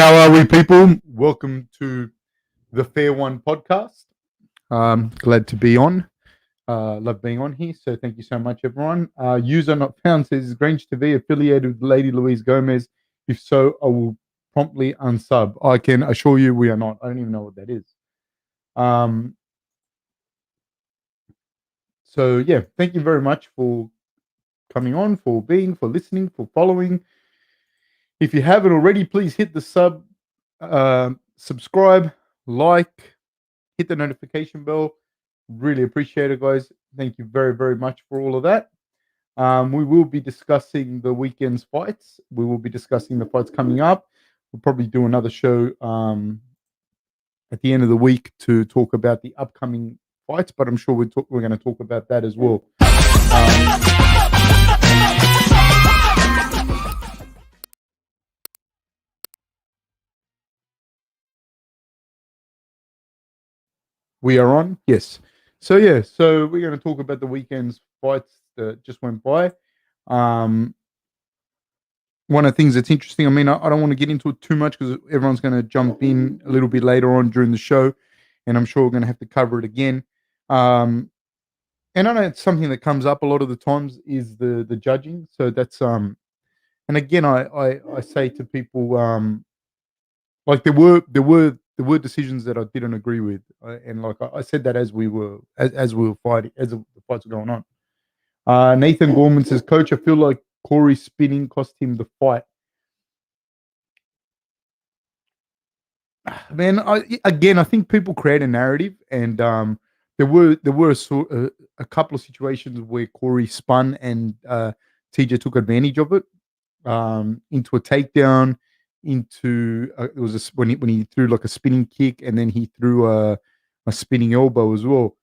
How are we, people? Welcome to the Fair One podcast. Glad to be on. Love being on here. So thank you so much, everyone. User not found says Grange TV affiliated with Lady Louise Gomez. If so, I will promptly unsub. I can assure you we are not. I don't even know what that is. So yeah, thank you very much for coming on, for listening, for following. If you haven't already, please hit the subscribe, like, hit the notification bell. Really appreciate it, guys. Thank you very, very much for all of that. We will be discussing the weekend's fights. We will be discussing the fights coming up. We'll probably do another show at the end of the week to talk about the upcoming fights, but I'm sure we're going to talk about that as well. We are on? Yes. So we're going to talk about the weekend's fights that just went by. One of the things that's interesting, I mean, I don't want to get into it too much because everyone's going to jump in a little bit later on during the show, and I'm sure we're going to have to cover it again. And I know it's something that comes up a lot of the times is the judging. So that's and again, I say to people, like there were decisions that I didn't agree with, and like I said that as we were fighting, as the fights were going on. Nathan Gorman says, Coach, I feel like Corey's spinning cost him the fight. Man, I think people create a narrative, and there were a couple of situations where Corey spun and TJ took advantage of it into a takedown. It was when he threw like a spinning kick, and then he threw a spinning elbow as well.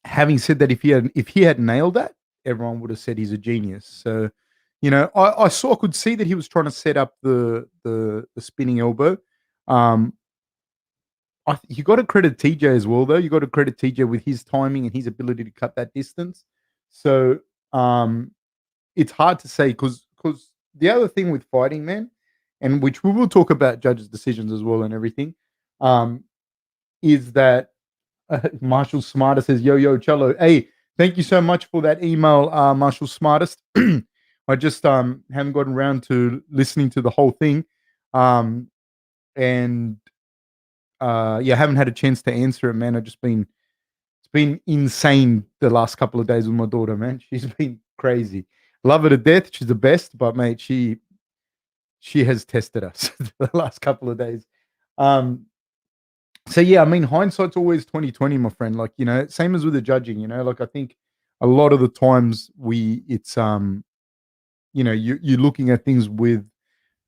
Having said that, if he had nailed that, everyone would have said he's a genius. So, you know, I could see that he was trying to set up the spinning elbow. You got to credit TJ as well, though. You got to credit TJ with his timing and his ability to cut that distance. So, it's hard to say because the other thing with fighting, man, and which we will talk about judges' decisions as well and everything, is that Marshall Smarter says, yo, cello. Hey, thank you so much for that email, Marshall Smartest. I just haven't gotten around to listening to the whole thing. I haven't had a chance to answer it, man. It's been insane the last couple of days with my daughter, man. She's been crazy. Love her to death. She's the best, but mate, she has tested us the last couple of days. So yeah, I mean, hindsight's always 2020, my friend. Like, you know, same as with the judging, you know, like I think a lot of the times it's you know, you're looking at things with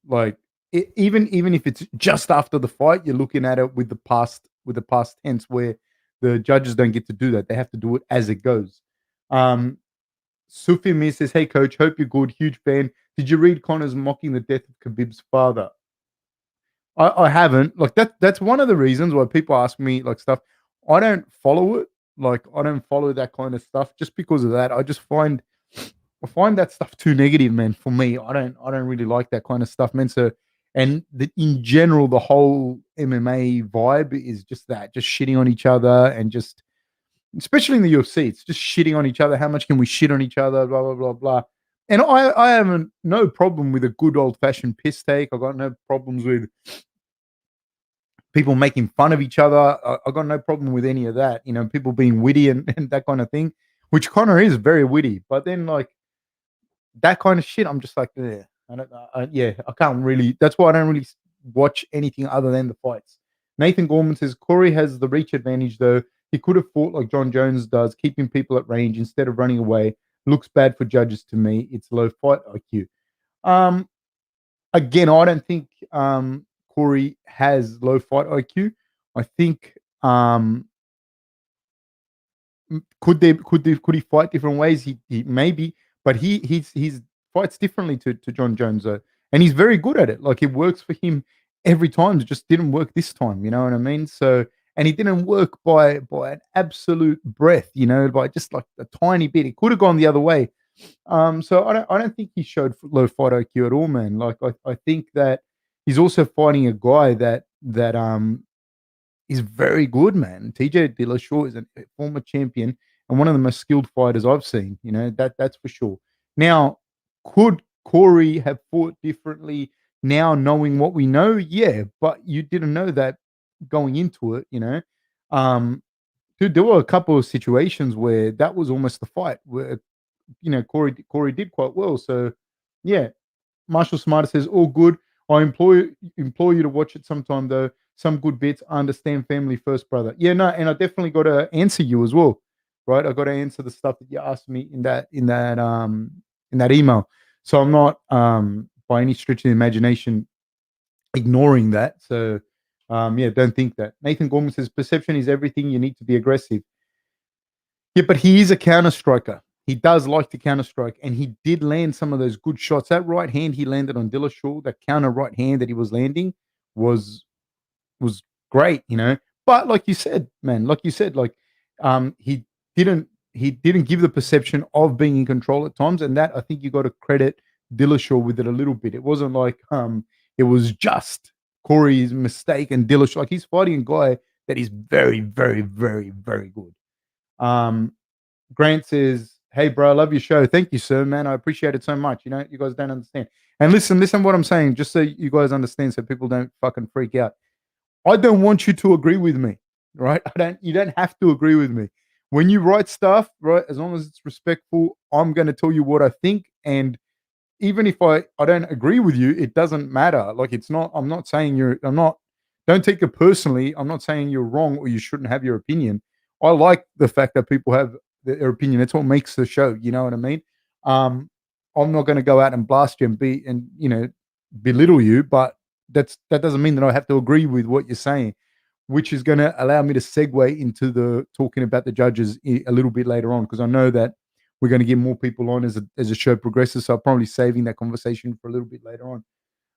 like even if it's just after the fight, you're looking at it with the past tense where the judges don't get to do that. They have to do it as it goes. Sufi Mir says, hey coach, hope you're good. Huge fan. Did you read Connor's mocking the death of Khabib's father? I haven't. Like that's one of the reasons why people ask me like stuff. I don't follow it. Like I don't follow that kind of stuff just because of that. I find that stuff too negative, man. For me, I don't really like that kind of stuff, man. So, and in general, the whole MMA vibe is just that, just shitting on each other, and just especially in the UFC, it's just shitting on each other. How much can we shit on each other? Blah blah blah blah. And I have no problem with a good old fashioned piss take. I got no problems with people making fun of each other. I got no problem with any of that. You know, people being witty and that kind of thing, which Connor is very witty. But then like that kind of shit, I'm just like, I can't really. That's why I don't really watch anything other than the fights. Nathan Gorman says Corey has the reach advantage though. He could have fought like John Jones does, keeping people at range instead of running away. Looks bad for judges to me. It's low fight IQ. Again, I don't think Corey has low fight IQ. I think could he fight different ways? He maybe, but he fights differently to John Jones though, and he's very good at it. Like it works for him every time. It just didn't work this time. You know what I mean? So. And he didn't work by an absolute breath, you know, by just like a tiny bit. It could have gone the other way. So I don't think he showed low fight IQ at all, man. Like I think that he's also fighting a guy that is very good, man. TJ Dillashaw is a former champion and one of the most skilled fighters I've seen. That's for sure. Now, could Corey have fought differently now, knowing what we know? Yeah, but you didn't know that going into it. Um, Dude, there were a couple of situations where that was almost the fight where Corey did quite well. So yeah, Marshall Smarter says, all good. I implore you to watch it sometime though. Some good bits. I understand family first, brother. Yeah, no, and I definitely got to answer you as well, right? I got to answer the stuff that you asked me in that email. So I'm not by any stretch of the imagination ignoring that. So yeah, don't think that. Nathan Gorman says perception is everything. You need to be aggressive. Yeah, but he is a counter striker. He does like to counter strike, and he did land some of those good shots. That right hand he landed on Dillashaw, that counter right hand that he was landing was was great. But like you said, man, he didn't he didn't give the perception of being in control at times, and that I think you got to credit Dillashaw with it a little bit. It wasn't like it was just Corey's mistake and Dillashaw. Like he's fighting a guy that is very, very, very, very good. Um, Grant says, "Hey, bro, I love your show. Thank you, sir, man. I appreciate it so much. You guys don't understand. And listen what I'm saying, just so you guys understand, so people don't fucking freak out. I don't want you to agree with me, right? You don't have to agree with me. When you write stuff, right, as long as it's respectful, I'm going to tell you what I think. And even if I don't agree with you, it doesn't matter. Like I'm not saying don't take it personally. I'm not saying you're wrong or you shouldn't have your opinion. I like the fact that people have their opinion. That's what makes the show. You know what I mean? Um, I'm not going to go out and blast you and belittle you, but that doesn't mean that I have to agree with what you're saying, which is going to allow me to segue into the talking about the judges a little bit later on, because I know that we're going to get more people on as a show progresses. So I'm probably saving that conversation for a little bit later on.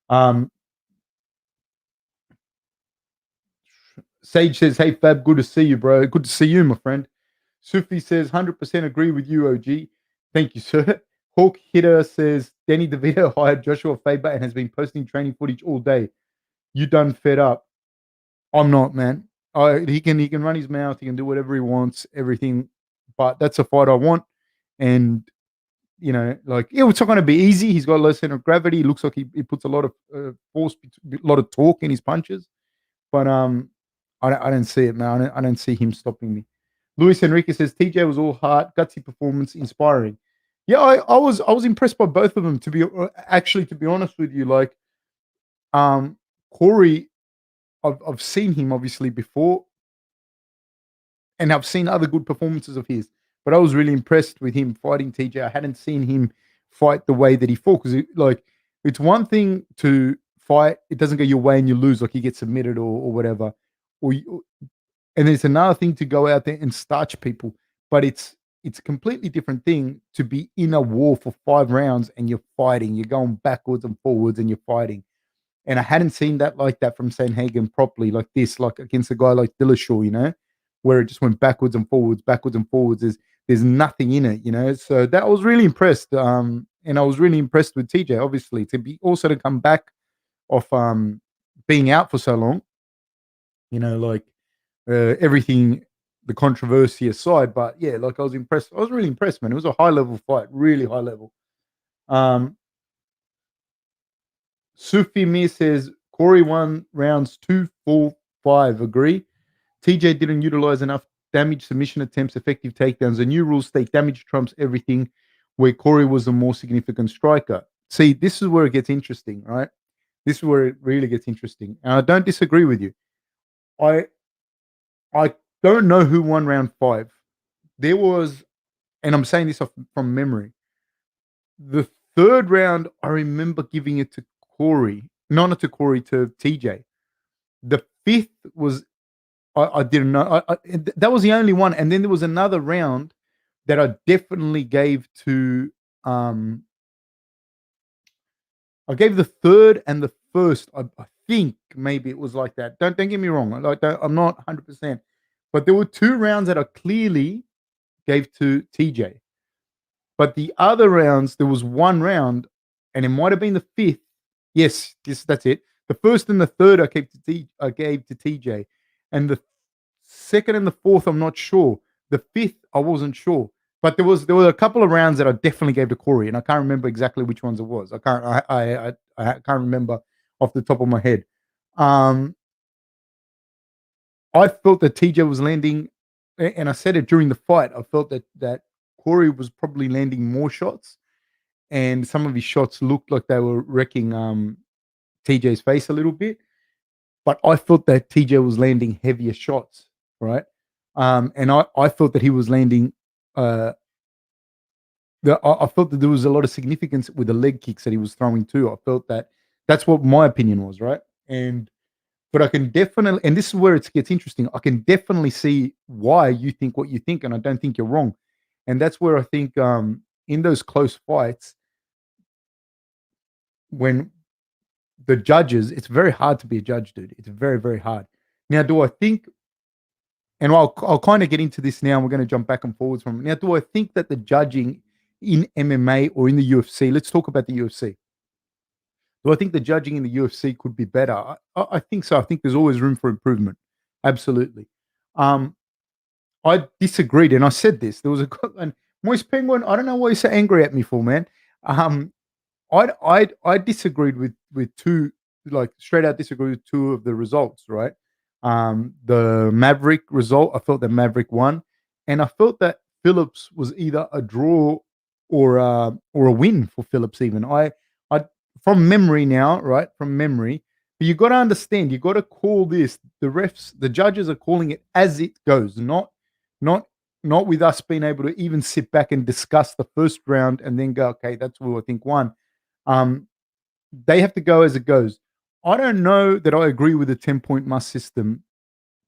Um, Sage says, "Hey Fab, good to see you, bro. Good to see you, my friend." Sufi says, "100% agree with you, OG. Thank you, sir." Hawk Hitter says, "Danny DeVito hired Joshua Faber and has been posting training footage all day. You done fed up?" I'm not, man. He can run his mouth. He can do whatever he wants. Everything, but that's a fight I want. And it's not going to be easy. He's got a low center of gravity. He looks like he puts a lot of force, a lot of torque in his punches. But I don't see it, man. I don't see him stopping me. Luis Enrique says TJ was all heart, gutsy performance, inspiring. Yeah, I was impressed by both of them. To be honest with you, like Corey, I've seen him obviously before, and I've seen other good performances of his. But I was really impressed with him fighting TJ. I hadn't seen him fight the way that he fought, because it's one thing to fight, it doesn't go your way and you lose, like you get submitted or whatever, and it's another thing to go out there and starch people. But it's a completely different thing to be in a war for 5 rounds and you're fighting, you're going backwards and forwards and you're fighting. And I hadn't seen that like that from SANDHAGEN properly, like this, like against a guy like Dillashaw, where it just went backwards and forwards, backwards and forwards. There's nothing in it. So that I was really impressed. And I was really impressed with TJ, obviously, to come back off being out for so long, like everything, the controversy aside. But yeah, like I was impressed. I was really impressed, man. It was a high level fight, really high level. Sufi Mir says Corey won rounds 2, 4, 5. Agree. TJ didn't utilize enough damage submission attempts, effective takedowns. The new rules state damage trumps everything, where Corey was a more significant striker. See, this is where it gets interesting, right? This is where it really gets interesting. And I don't disagree with you. I I don't know who won round 5. There was, and I'm saying this from memory, the third round, I remember giving it to Corey. No, not to Corey, to TJ. The fifth was, I didn't know. That was the only one. And then there was another round that I definitely gave to, I gave the third and the first. I think maybe it was like that. Don't get me wrong. I'm not 100%. But there were 2 rounds that I clearly gave to TJ. But the other rounds, there was one round, and it might have been the fifth. Yes, that's it. The first and the third I gave to TJ, and the second and the fourth I'm not sure. The fifth I wasn't sure, but there were a couple of rounds that I definitely gave to Corey, and I can't remember exactly which ones it was. I can't remember off the top of my head. I felt that TJ was landing, and I said it during the fight. I felt that Corey was probably landing more shots, and some of his shots looked like they were wrecking TJ's face a little bit. But I felt that TJ was landing heavier shots, right? And I felt that he was landing. I felt that there was a lot of significance with the leg kicks that he was throwing too. I felt that that's what my opinion was, right? And but I can definitely, and this is where it gets interesting. I can definitely see why you think what you think, and I don't think you're wrong. And that's where I think in those close fights, when the judges, it's very hard to be a judge, dude. It's very, very hard. Now, do I think, and I'll kind of get into this now, and we're going to jump back and forwards from it. Now, do I think that the judging in MMA or in the UFC, let's talk about the UFC. Do I think the judging in the UFC could be better? I think so. I think there's always room for improvement. Absolutely. Um, I disagreed, and I said this. There was and Moist Penguin. I don't know why you're so angry at me for, man. Um, I disagreed with two, like straight out disagreed with two of the results. Right. The Maverick result. I felt that Maverick won, and I felt that Phillips was either a draw or a win for Phillips. Even I from memory now, right? From memory. But you got to understand, you got to call this. The refs, the judges are calling it as it goes, not not with us being able to even sit back and discuss the first round and then go, okay, that's who I think won. Um, they have to go as it goes. I don't know that I agree with the 10-point must system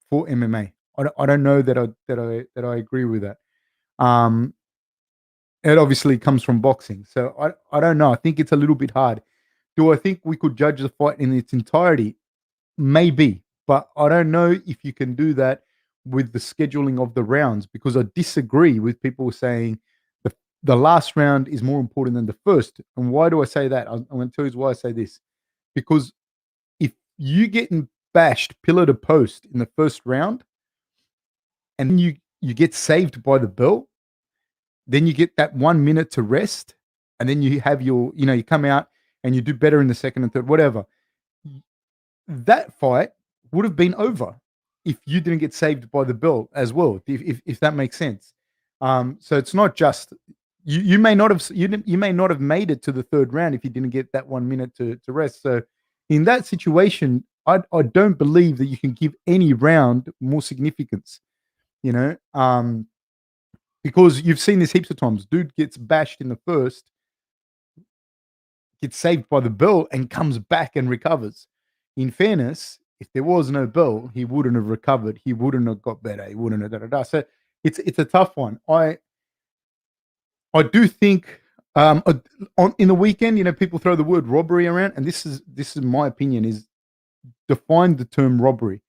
for MMA. I don't know that I agree with that. Um, it obviously comes from boxing, so I don't know. I think it's a little bit hard. Do I think we could judge the fight in its entirety? Maybe, but I don't know if you can do that with the scheduling of the rounds, because I disagree with people saying the last round is more important than the first. And why do I say that? I'm going to tell you why I say this. Because if you getting bashed pillar to post in the first round, and then you get saved by the bell, then you get that 1 minute to rest, and then you have your, you come out and you do better in the second and third, whatever. That fight would have been over if you didn't get saved by the bell as well, if that makes sense. So it's not just you may not have you may not have made it to the third round if you didn't get that 1 minute to rest. So in that situation, I don't believe that you can give any round more significance, you know, because you've seen this heaps of times. Dude gets bashed in the first, gets saved by the bell, and comes back and recovers. In fairness, if there was no bell, he wouldn't have recovered. He wouldn't have got better. He wouldn't have da da da. So it's a tough one. I do think in the weekend, people throw the word robbery around, and this is my opinion, is define the term robbery.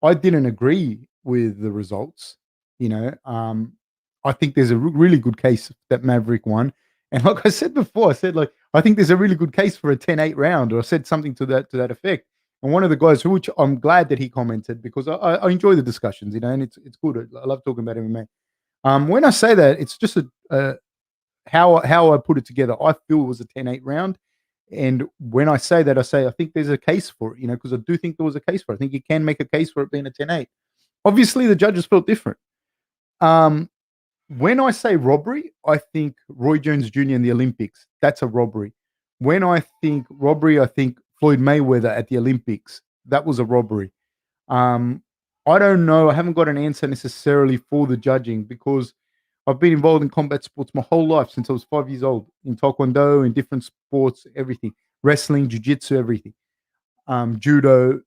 I didn't agree with the results. I think there's a really good case that Maverick won. And like I said before, I said, like, I think there's a really good case for a 10-8 round, or I said something to that effect. And one of the guys, which I'm glad that he commented, because I enjoy the discussions, and it's good. I love talking about MMA. When I say that, it's just how I put it together. I feel it was a 10-8 round. And when I say that, I say I think there's a case for it, because I do think there was a case for it. I think you can make a case for it being a 10-8. Obviously, the judges felt different. When I say robbery, I think Roy Jones Jr. in the Olympics. That's a robbery. When I think robbery, I think Floyd Mayweather at the Olympics. That was a robbery. I don't know. I haven't got an answer necessarily for the judging, because I've been involved in combat sports my whole life since I was 5 years old, in taekwondo, in different sports, everything, wrestling, jiu-jitsu, everything, judo,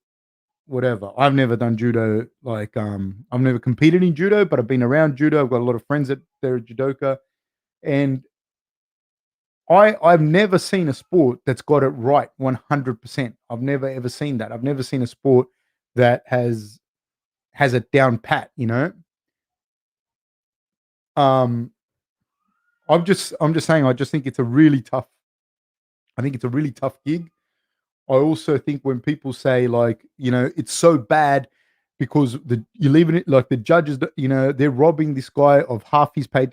whatever. I've never done judo. Like, I've never competed in judo, but I've been around judo. I've got a lot of friends that they're judoka, and I've never seen a sport that's got it right 100%. I've never ever seen that. I've never seen a sport that has it down pat. Um, I'm just saying. I just think it's a really tough. I think it's a really tough gig. I also think when people say like, it's so bad because you're leaving it like the judges, they're robbing this guy of half his pay,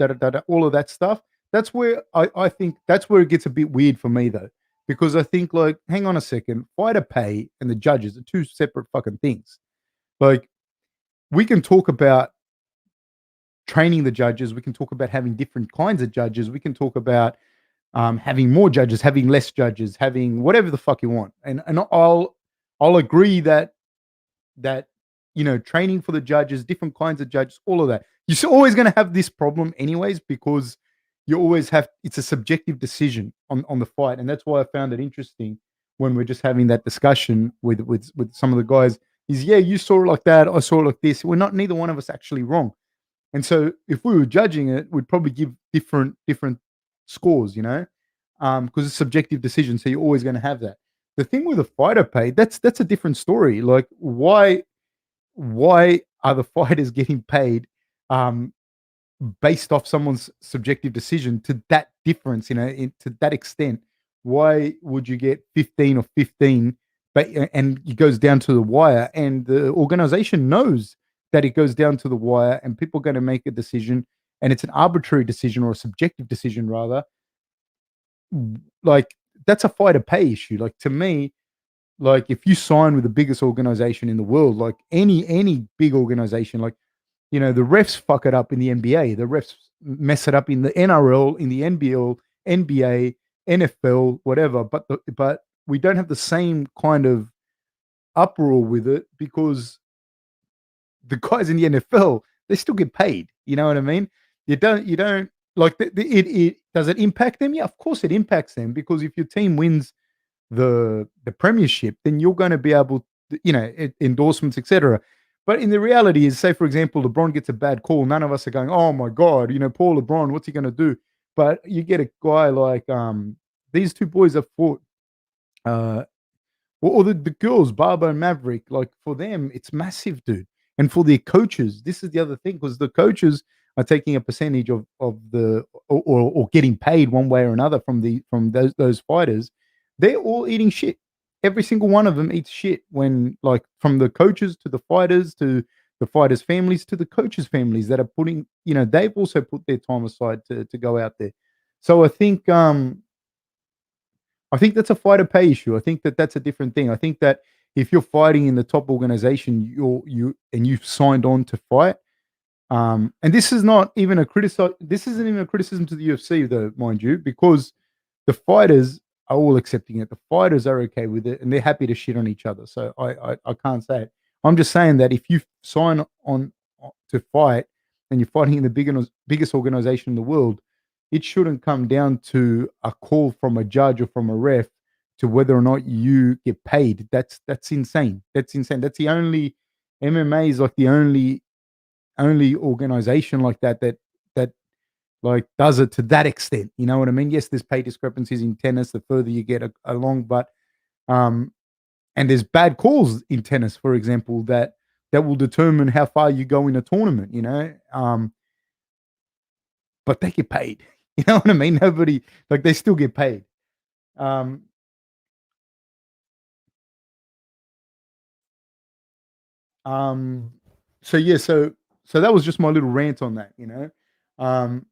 all of that stuff. That's where I think that's where it gets a bit weird for me though, because I think like, hang on a second, fighter pay and the judges are two separate fucking things. Like we can talk about training the judges, we can talk about having different kinds of judges, we can talk about having more judges, having less judges, having whatever the fuck you want. And I'll agree that training for the judges, different kinds of judges, all of that. You're always going to have this problem anyways because you always have it's a subjective decision on the fight, and that's why I found it interesting when we're just having that discussion with some of the guys. Is yeah, you saw it like that, I saw it like this. We're not neither one of us actually wrong. And so if we were judging it, we'd probably give different scores, because it's a subjective decision. So you're always going to have that. The thing with the fighter pay, that's a different story. Like why are the fighters getting paid um, based off someone's subjective decision to that difference, to that extent? Why would you get 15 or 15, but and it goes down to the wire, and the organization knows that it goes down to the wire, and people are going to make a decision, and it's an arbitrary decision or a subjective decision rather. Like that's a fighter pay issue. Like to me, like if you sign with the biggest organization in the world, like any big organization, like the refs fuck it up in the NBA, the refs mess it up in the NRL, in the NBL, NBA, NFL, whatever. But we don't have the same kind of uproar with it because the guys in the NFL they still get paid. You know what I mean? You don't like it. Does it impact them? Yeah, of course it impacts them because if your team wins the premiership, then you're going to be able to, endorsements, etc. But in the reality is, say for example, LeBron gets a bad call, none of us are going, oh my god, poor LeBron, what's he going to do? But you get a guy like these two boys have fought, uh, or the girls, Barber and Maverick, like for them, it's massive, dude. And for their coaches, this is the other thing because the coaches are taking a percentage of the or getting paid one way or another from those fighters. They're all eating shit. Every single one of them eats shit when like from the coaches to the fighters' families to the coaches' families that are putting, they've also put their time aside to go out there. So I think that's a fighter pay issue. I think that's a different thing. I think that if you're fighting in the top organization, you've signed on to fight. And this is not even a criticism. This isn't even a criticism to the UFC, though, mind you, because the fighters are all accepting it. The fighters are okay with it, and they're happy to shit on each other. So I can't say it. I'm just saying that if you sign on to fight and you're fighting in the biggest organization in the world, it shouldn't come down to a call from a judge or from a ref to whether or not you get paid. That's insane. That's insane. That's the only MMA is like the only organization like that like does it to that extent. You know what I mean? Yes, there's pay discrepancies in tennis the further you get along, but um, and there's bad calls in tennis, for example, that will determine how far you go in a tournament. But they get paid. You know what I mean? Nobody like they still get paid. Um, um, so yeah, so that was just my little rant on that. Um,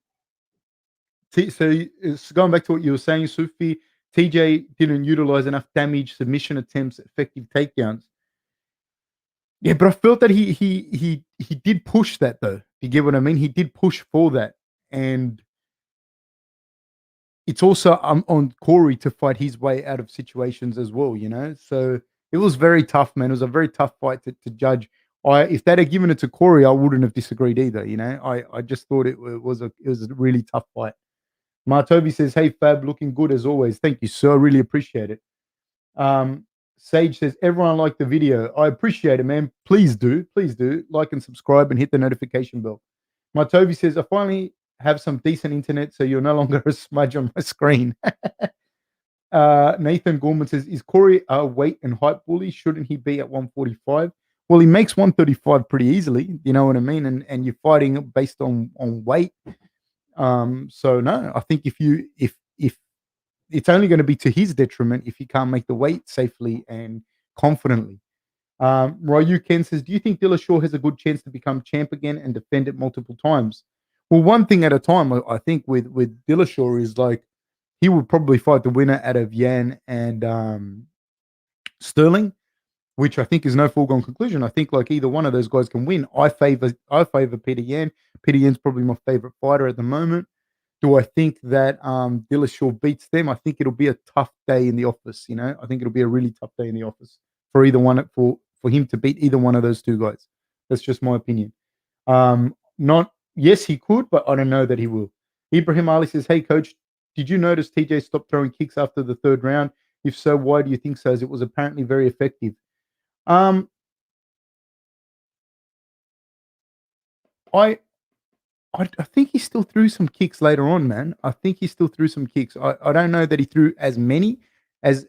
so it's going back to what you were saying, Sufi. TJ didn't utilize enough damage, submission attempts, effective takedowns. Yeah, but I felt that he did push that though. You get what I mean? He did push for that, and it's also on Corey to fight his way out of situations as well. So it was very tough, man. It was a very tough fight to judge. If they'd have given it to Corey, I wouldn't have disagreed either. I just thought it was a really tough fight. Martobi says, "Hey Fab, looking good as always. Thank you, sir. I really appreciate it." Um, Sage says, "Everyone liked the video. I appreciate it, man. Please do like and subscribe and hit the notification bell." Martobi says, "I finally have some decent internet, so you're no longer a smudge on my screen." Nathan Gorman says, "Is Corey a weight and height bully? Shouldn't he be at 145?" Well, he makes 135 pretty easily. You know what I mean? And you're fighting based on weight. So no, I think if it's only going to be to his detriment if he can't make the weight safely and confidently. Ryu Ken says, "Do you think Dillashaw has a good chance to become champ again and defend it multiple times?" Well, one thing at a time. I think with Dillashaw is like he would probably fight the winner out of Yan and Sterling, which I think is no foregone conclusion. I think like either one of those guys can win. I favor Peter Yan. Peter Yan's probably my favorite fighter at the moment. Do I think that Dillashaw beats them? I think it'll be a tough day in the office. I think it'll be a really tough day in the office for either one for him to beat either one of those two guys. That's just my opinion. Not Yes, he could, but I don't know that he will. Ibrahim Ali says, "Hey coach, did you notice TJ stopped throwing kicks after the third round? If so, why do you think so? As it was apparently very effective." Um, I I think he still threw some kicks later on, man. I think he still threw some kicks. I don't know that he threw as many as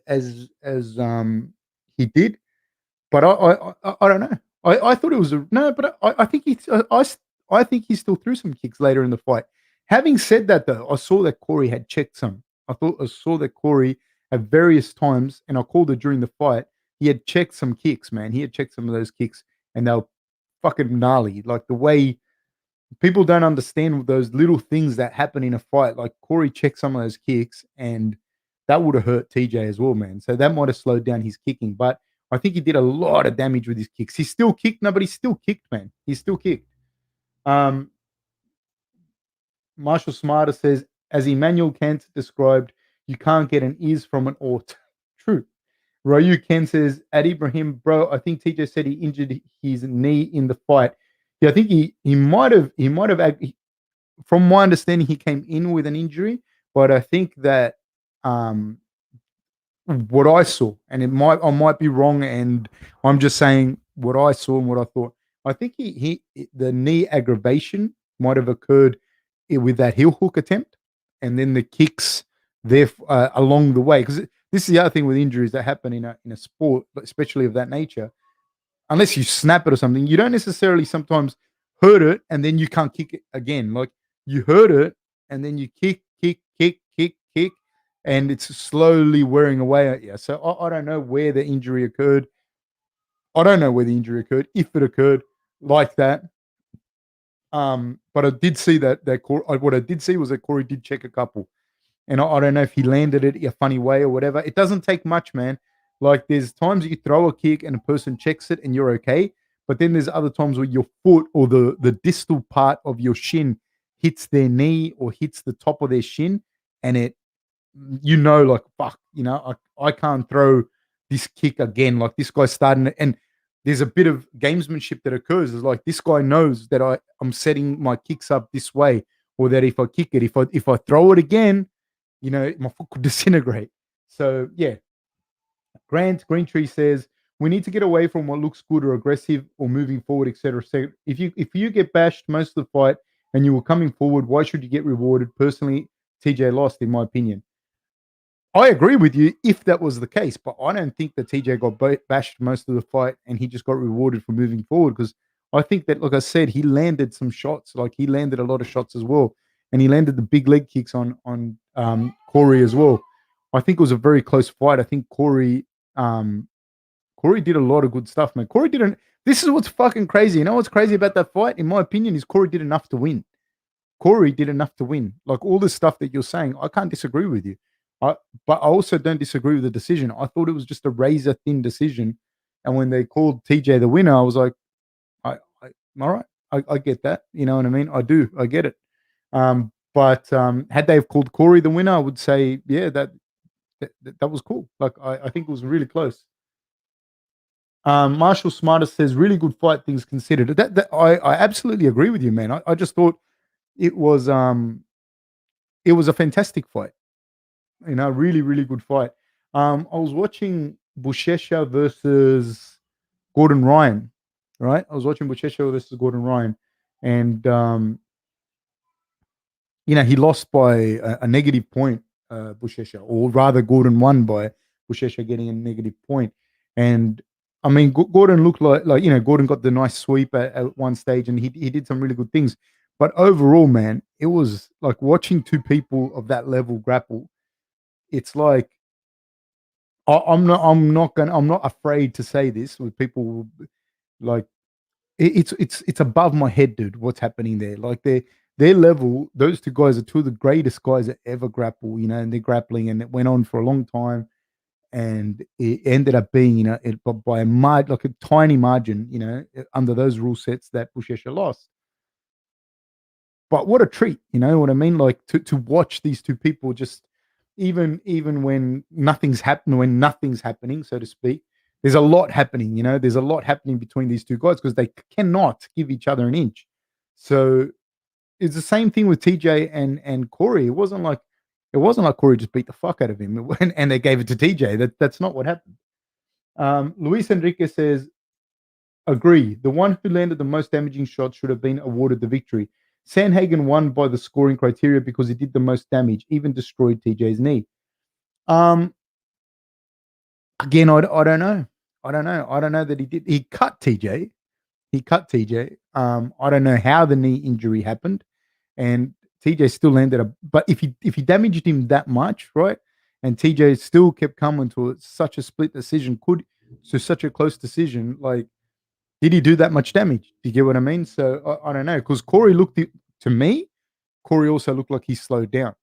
he did, but I don't know. I thought it was a no, but I think I think he still threw some kicks later in the fight. Having said that, though, I saw that Corey had checked some. I saw that Corey at various times, and I called it during the fight. He had checked some kicks, man. He had checked some of those kicks, and they were fucking gnarly. Like the way people don't understand those little things that happen in a fight. Like Corey checked some of those kicks, and that would have hurt TJ as well, man. So that might have slowed down his kicking. But I think he did a lot of damage with his kicks. He still kicked, no, but he still kicked, man. He still kicked. Um, Marshall Smarter says, as Emmanuel Kant described, you can't get an is from an ought. True. Ryu Ken says, at Ibrahim, bro, I think TJ said he injured his knee in the fight. Yeah, I think he might have from my understanding he came in with an injury, but I think that um what I saw, and I might be wrong, and I'm just saying what I saw and what I thought. I think the knee aggravation might have occurred with that heel hook attempt, and then the kicks there along the way. Because this is the other thing with injuries that happen in a sport, especially of that nature. Unless you snap it or something, you don't necessarily sometimes hurt it and then you can't kick it again. Like you hurt it and then you kick, and it's slowly wearing away at you. So I don't know where the injury occurred. I don't know where the injury occurred, if it occurred like that. But I did see what I did see was that Corey did check a couple, and I don't know if he landed it a funny way or whatever. It doesn't take much, man. Like there's times you throw a kick and a person checks it and you're okay, but then there's other times where your foot or the distal part of your shin hits their knee or hits the top of their shin, and like fuck, I can't throw this kick again. Like this guy's starting to, and there's a bit of gamesmanship that occurs. It's like this guy knows that I'm setting my kicks up this way, or that if I kick it, if I throw it again, my foot could disintegrate. So yeah. Grant Greentree says we need to get away from what looks good or aggressive or moving forward, etc. So if you get bashed most of the fight and you were coming forward, why should you get rewarded? Personally, TJ lost, in my opinion. I agree with you if that was the case, but I don't think that TJ got bashed most of the fight and he just got rewarded for moving forward, because I think that, like I said, he landed some shots. Like he landed a lot of shots as well, and he landed the big leg kicks on Corey as well. I think it was a very close fight. I think Corey did a lot of good stuff, man. Corey didn't. This is what's fucking crazy. You know what's crazy about that fight? In my opinion, is Corey did enough to win. Corey did enough to win. Like all the stuff that you're saying, I can't disagree with you. But I also don't disagree with the decision. I thought it was just a razor thin decision. And when they called TJ the winner, I was like, all right, I get that. You know what I mean? I do. I get it. But had they have called Corey the winner, I would say, yeah, that was cool. Like I think it was really close. Marshall Smartest says, really good fight, things considered. I absolutely agree with you, man. I just thought it was a fantastic fight. Really, really good fight. I was watching Buchecha versus Gordon Ryan, right? I was watching Buchecha versus Gordon Ryan, and he lost by a negative point, Buchecha, or rather, Gordon won by Buchecha getting a negative point. And I mean, Gordon looked like Gordon got the nice sweep at one stage, and he did some really good things. But overall, man, it was like watching two people of that level grapple. It's like I'm not afraid to say this with people like it's above my head, dude. What's happening there? Like their level, those two guys are two of the greatest guys that ever grapple, and they're grappling, and it went on for a long time, and it ended up being, by like a tiny margin, under those rule sets that Buchecha lost. But what a treat, you know what I mean? Like to watch these two people just even when nothing's happening, so to speak. There's a lot happening, There's a lot happening between these two guys because they cannot give each other an inch. So it's the same thing with TJ and Corey. It wasn't like Corey just beat the fuck out of him and they gave it to TJ. That's not what happened. Luis Enrique says, agree. The one who landed the most damaging shots should have been awarded the victory. Sandhagen won by the scoring criteria because he did the most damage, even destroyed TJ's knee. Again, I don't know. I don't know. I don't know that he did. He cut TJ. I don't know how the knee injury happened, and TJ still landed But if he damaged him that much, right, and TJ still kept coming to such a split decision, such a close decision, like, did he do that much damage? Do you get what I mean? So I don't know, because to me, Corey also looked like he slowed down,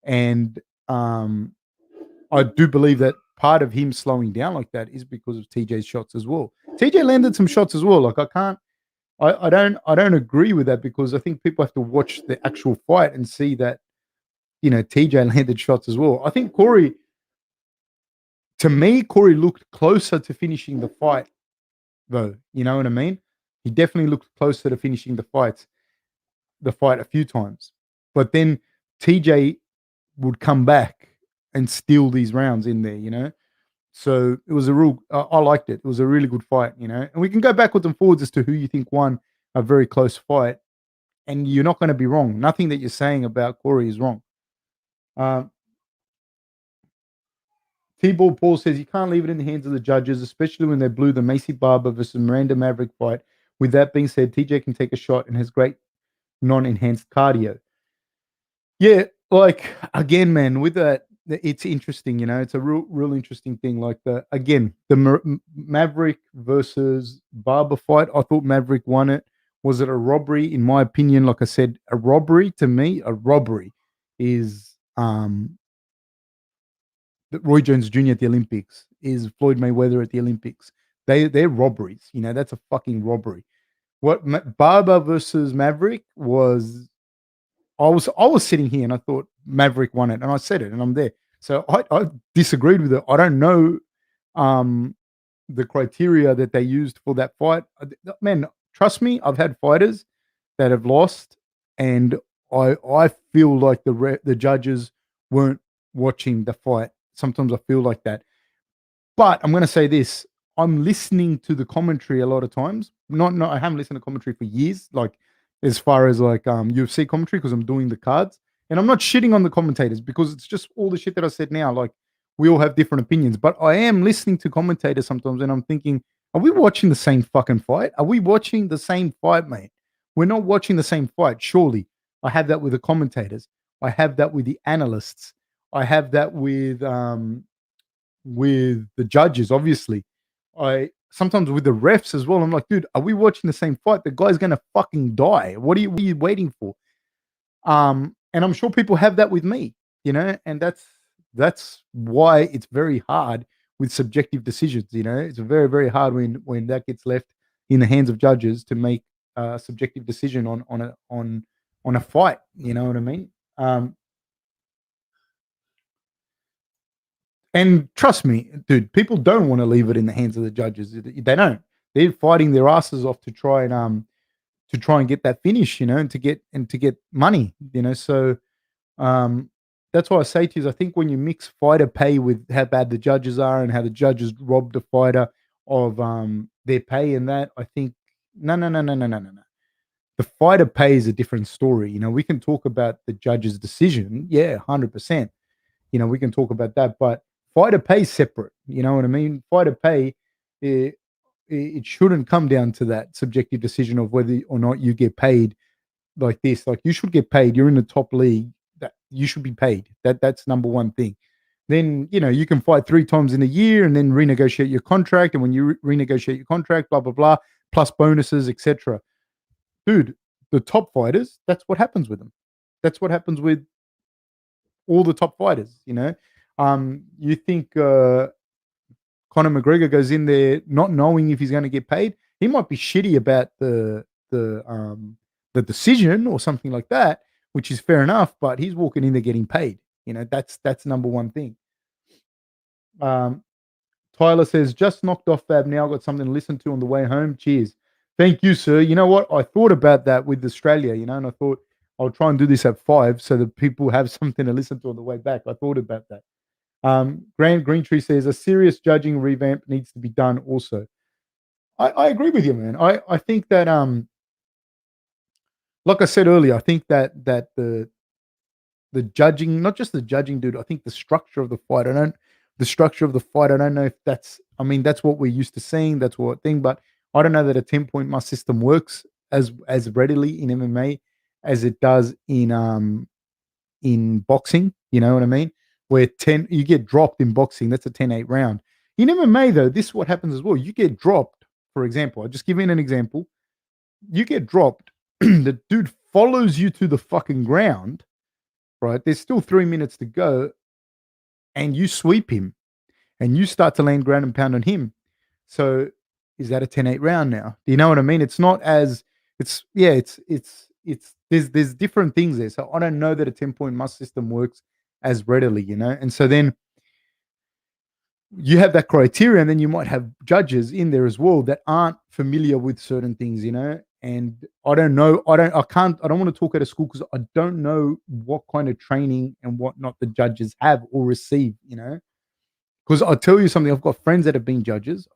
and I do believe that part of him slowing down like that is because of TJ's shots as well. TJ landed some shots as well. Like I don't agree with that because I think people have to watch the actual fight and see that, TJ landed shots as well. I think Corey looked closer to finishing the fight though. You know what I mean? He definitely looked closer to finishing the fight a few times. But then TJ would come back and steal these rounds in there. So it was I liked it. It was a really good fight, and we can go backwards and forwards as to who you think won a very close fight, and you're not going to be wrong. Nothing that you're saying about Corey is wrong. T-Ball Paul says you can't leave it in the hands of the judges, especially when they blew the Macy Barber versus Miranda Maverick fight. With that being said, TJ can take a shot and has great non-enhanced cardio. Yeah, like again, man, with that, it's interesting. It's a real interesting thing. Like the Maverick versus Barber fight. I thought Maverick won it. Was it a robbery? In my opinion, like I said, a robbery to me, a robbery is Roy Jones Jr. at the Olympics, is Floyd Mayweather at the Olympics. They're robberies. That's a fucking robbery. What Barber versus Maverick was, I was sitting here and I thought Maverick won it, and I said it, and I'm there. So I disagreed with it. I don't know the criteria that they used for that fight. Man, trust me, I've had fighters that have lost, and I feel like the judges weren't watching the fight. Sometimes I feel like that. But I'm going to say this. I'm listening to the commentary a lot of times. I haven't listened to commentary for years, like as far as like UFC commentary, because I'm doing the cards. And I'm not shitting on the commentators because it's just all the shit that I said now. Like, we all have different opinions. But I am listening to commentators sometimes and I'm thinking, are we watching the same fucking fight? Are we watching the same fight, mate? We're not watching the same fight, surely. I have that with the commentators. I have that with the analysts. I have that with the judges, obviously. I sometimes with the refs as well. I'm like, dude, are we watching the same fight? The guy's gonna fucking die. What are you waiting for? And I'm sure people have that with me, and that's why it's very hard with subjective decisions. It's very, very hard when that gets left in the hands of judges to make a subjective decision on a fight. You know what I mean? And trust me, dude, people don't want to leave it in the hands of the judges. They don't. They're fighting their asses off to try and get that finish, and to get money, So that's why I say to you, I think when you mix fighter pay with how bad the judges are and how the judges robbed the fighter of their pay and that, I think no. The fighter pay is a different story. We can talk about the judge's decision, yeah, 100%. We can talk about that, but fighter pay separate. You know what I mean? Fighter pay, it shouldn't come down to that subjective decision of whether or not you get paid like this. Like, you should get paid. You're in the top league. That you should be paid. That's number one thing. Then, you can fight 3 times in a year and then renegotiate your contract. And when you renegotiate your contract, blah blah blah, plus bonuses, etc. Dude, the top fighters, that's what happens with them. That's what happens with all the top fighters. You think Conor McGregor goes in there not knowing if he's going to get paid? He might be shitty about the decision or something like that, which is fair enough. But he's walking in there getting paid. That's number one thing. Um, Tyler says, just knocked off Fab now. Got something to listen to on the way home. Cheers. Thank you, sir. You know what? I thought about that with Australia, and I thought I'll try and do this at 5 so that people have something to listen to on the way back. I thought about that. Grant Greentree says, a serious judging revamp needs to be done also. I agree with you, man. I think that, like I said earlier, I think that the judging, not just the judging, dude, I think the structure of the fight. I don't know if that's what we're used to seeing. That's what thing, but I don't know that a 10-point must system works as readily in MMA as it does in boxing. You know what I mean? Where 10 you get dropped in boxing, that's a 10-8 round. In MMA though, this is what happens as well. You get dropped, for example. I'll just give you an example. You get dropped, the dude follows you to the fucking ground, right? There's still 3 minutes to go, and you sweep him and you start to land ground and pound on him. So is that a 10-8 round now? Do you know what I mean? It's not as it's there's different things there. So I don't know that a 10-point must system works as readily, And so then you have that criteria, and then you might have judges in there as well that aren't familiar with certain things, And I don't know. I don't want to talk out of school because I don't know what kind of training and whatnot the judges have or receive, Because I'll tell you something. I've got friends that have been judges.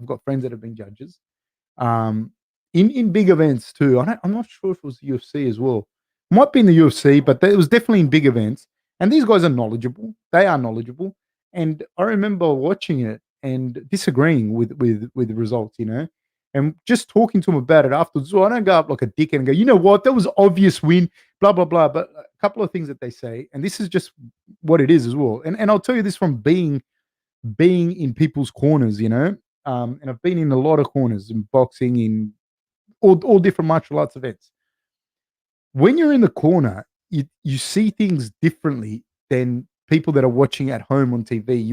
Um, in big events too. I'm not sure if it was UFC as well. Might be in the UFC, but it was definitely in big events. And these guys are knowledgeable. They are knowledgeable. And I remember watching it and disagreeing with the results, and just talking to them about it afterwards. So I don't go up like a dick and go, you know what, that was obvious win, blah blah blah. But a couple of things that they say, and this is just what it is as well. And I'll tell you this from being in people's corners, and I've been in a lot of corners in boxing, in all different martial arts events. When you're in the corner, you see things differently than people that are watching at home on TV.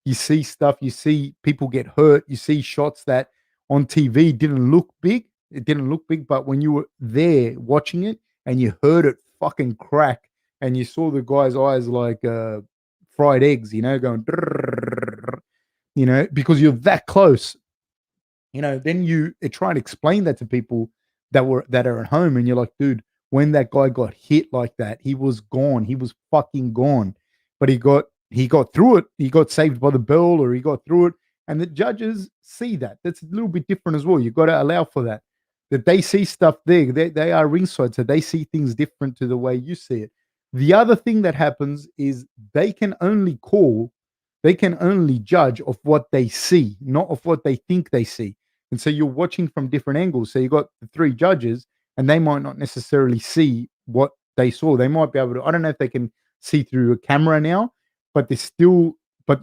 You see stuff, you see people get hurt, you see shots that on TV didn't look big. It didn't look big, but when you were there watching it and you heard it fucking crack and you saw the guy's eyes like fried eggs, going, because you're that close, then you try and explain that to people that are at home, and you're like, dude, when that guy got hit like that, he was gone. He was fucking gone. But he got through it. He got saved by the bell, or he got through it. And the judges see that. That's a little bit different as well. You've got to allow for that. That they see stuff there. They are ringside, so they see things different to the way you see it. The other thing that happens is they can only judge of what they see, not of what they think they see. And so you're watching from different angles. So you got the 3 judges, and they might not necessarily see what they saw. They might be able to, I don't know if they can see through a camera now, but you're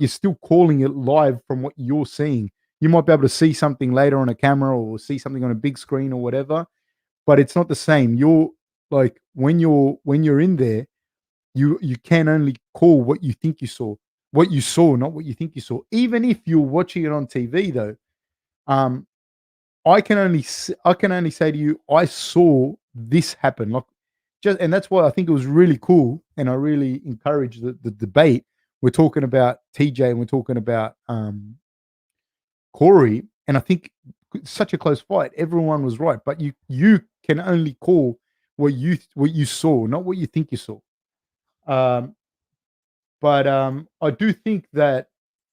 still calling it live from what you're seeing. You might be able to see something later on a camera or see something on a big screen or whatever, but it's not the same. You're like, when you're in there, you can only call what you think you saw. What you saw, not what you think you saw. Even if you're watching it on TV, though, I can only say to you, I saw this happen. And that's why I think it was really cool, and I really encourage the debate. We're talking about TJ and we're talking about Corey, and I think it's such a close fight. Everyone was right, but you can only call what you saw, not what you think you saw. But I do think that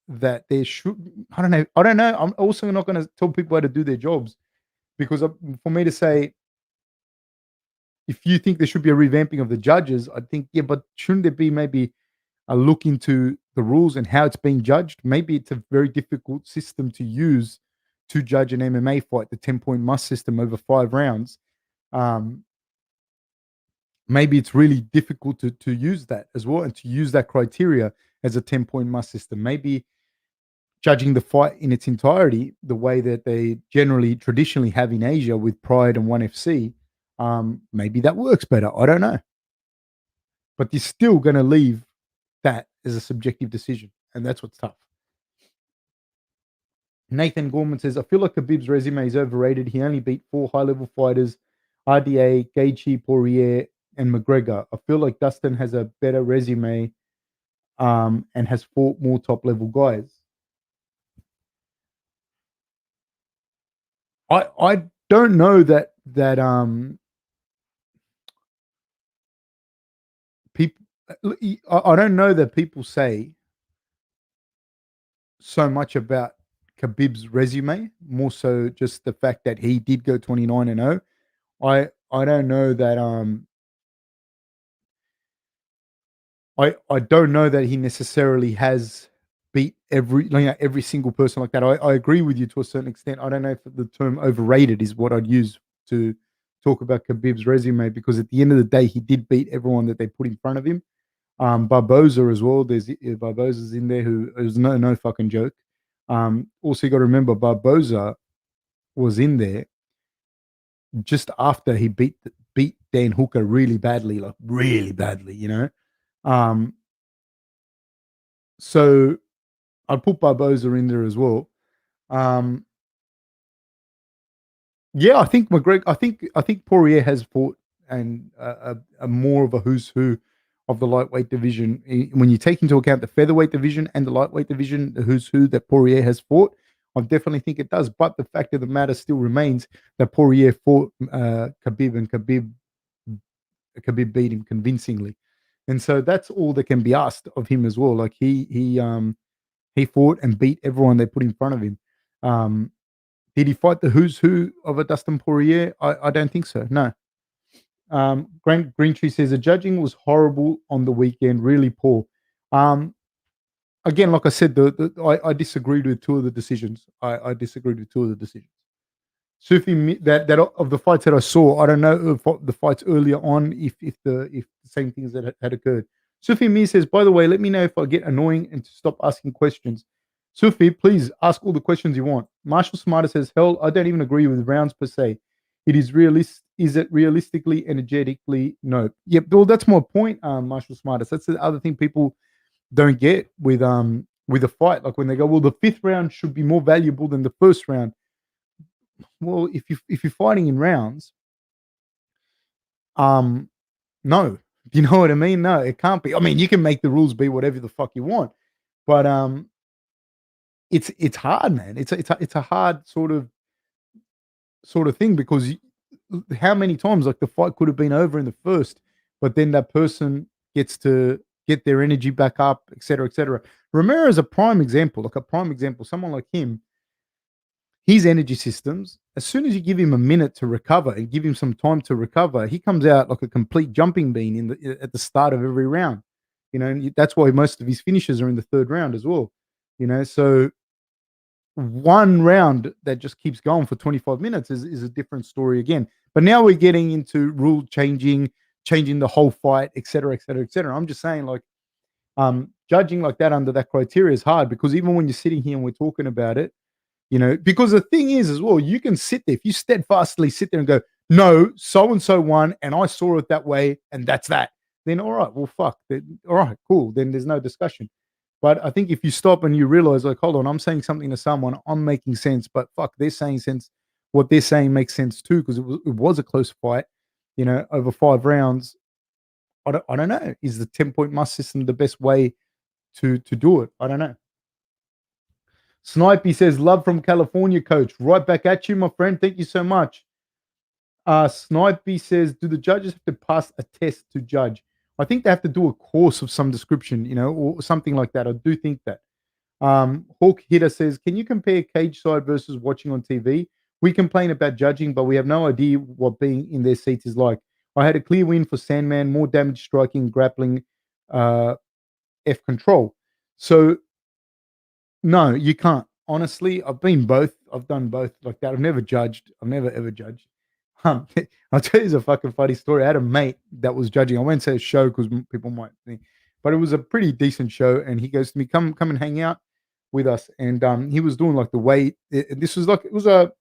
there should. I don't know. I'm also not going to tell people how to do their jobs, because for me to say, if you think there should be a revamping of the judges, I think, yeah, but shouldn't there be maybe a look into the rules and how it's being judged? Maybe it's a very difficult system to use to judge an MMA fight, the 10-point must system over 5 rounds. maybe it's really difficult to use that as well and to use that criteria as a 10-point must system. Maybe judging the fight in its entirety, the way that they generally traditionally have in Asia with Pride and ONE FC, maybe that works better. I don't know. But you're still going to leave that as a subjective decision. And that's what's tough. Nathan Gorman says, I feel like Khabib's resume is overrated. He only beat 4 high level fighters: RDA, Gaethje, Poirier, and McGregor. I feel like Dustin has a better resume and has fought more top level guys. I don't know that people I don't know that people say so much about Khabib's resume, more so just the fact that he did go 29-0. I don't know that I don't know that he necessarily has beat every single person like that. I agree with you to a certain extent. I don't know if the term overrated is what I'd use to talk about Khabib's resume, because at the end of the day, he did beat everyone that they put in front of him. Barboza as well. There's Barboza's in there, who is no fucking joke. Also, you got to remember Barboza was in there just after he beat Dan Hooker really badly, like really badly, you know. Um, so I'd put Barboza in there as well. Um, yeah, I think McGregor. I think Poirier has fought and a more of a who's who of the lightweight division. When you take into account the featherweight division and the lightweight division, the who's who that Poirier has fought, I definitely think it does. But the fact of the matter still remains that Poirier fought Khabib, and Khabib beat him convincingly, and so that's all that can be asked of him as well. Like he fought and beat everyone they put in front of him. Um, did he fight the who's who of a Dustin Poirier? I don't think so. No. Grant Greentree says the judging was horrible on the weekend, really poor. Um, Again, like I said, I disagreed with two of the decisions. I disagreed with two of the decisions. That of the fights that I saw, I don't know if the fights earlier on, if the same things that had occurred. Sufi Me says, by the way, let me know if I get annoying and to stop asking questions. Sufi, please ask all the questions you want. Marshall Smarter says, hell, I don't even agree with rounds per se. It is realist. Is it realistically, energetically? No. Yep. Well, that's my point, Marshall Smarter. That's the other thing people don't get with a fight. Like when they go, well, the fifth round should be more valuable than the first round. Well, if you're fighting in rounds, um, no. Do you know what I mean? No, it can't be. I mean, you can make the rules be whatever the fuck you want, but it's hard, man. It's a hard sort of thing, because how many times like the fight could have been over in the first, but then that person gets to get their energy back up, et cetera, et cetera. Romero is a prime example, like a prime example. Someone like him, his energy systems, as soon as you give him a minute to recover and give him some time to recover, he comes out like a complete jumping bean at the start of every round. You know, and that's why most of his finishes are in the third round as well. You know, so one round that just keeps going for 25 minutes is a different story again. But now we're getting into rule changing the whole fight, et cetera, et cetera, et cetera. I'm just saying, like, judging like that under that criteria is hard, because even when you're sitting here and we're talking about it, you know, because the thing is as well, you can sit there, if you steadfastly sit there and go, no, so and so won, and I saw it that way, and that's that. Then all right, well, fuck. Then, all right, cool. Then there's no discussion. But I think if you stop and you realize, like, hold on, I'm saying something to someone, I'm making sense, but fuck, they're saying sense. What they're saying makes sense too, because it was a close fight, you know, over 5 rounds. I don't know. Is the 10-point must system the best way to do it? I don't know. Snipey says, love from California, coach. Right back at you, my friend. Thank you so much. Snipey says, do the judges have to pass a test to judge? I think they have to do a course of some description, you know, or something like that. I do think that. Hawk Hitter says, can you compare cage side versus watching on TV? We complain about judging, but we have no idea what being in their seats is like. I had a clear win for Sandman, more damage striking, grappling, F control. So no, you can't. Honestly, I've been both. I've done both like that. I've never judged. I've never ever judged. Um, I'll tell you a fucking funny story. I had a mate that was judging. I won't say a show because people might think, but it was a pretty decent show. And he goes to me, come and hang out with us." And he was doing like the weight. This was like it was a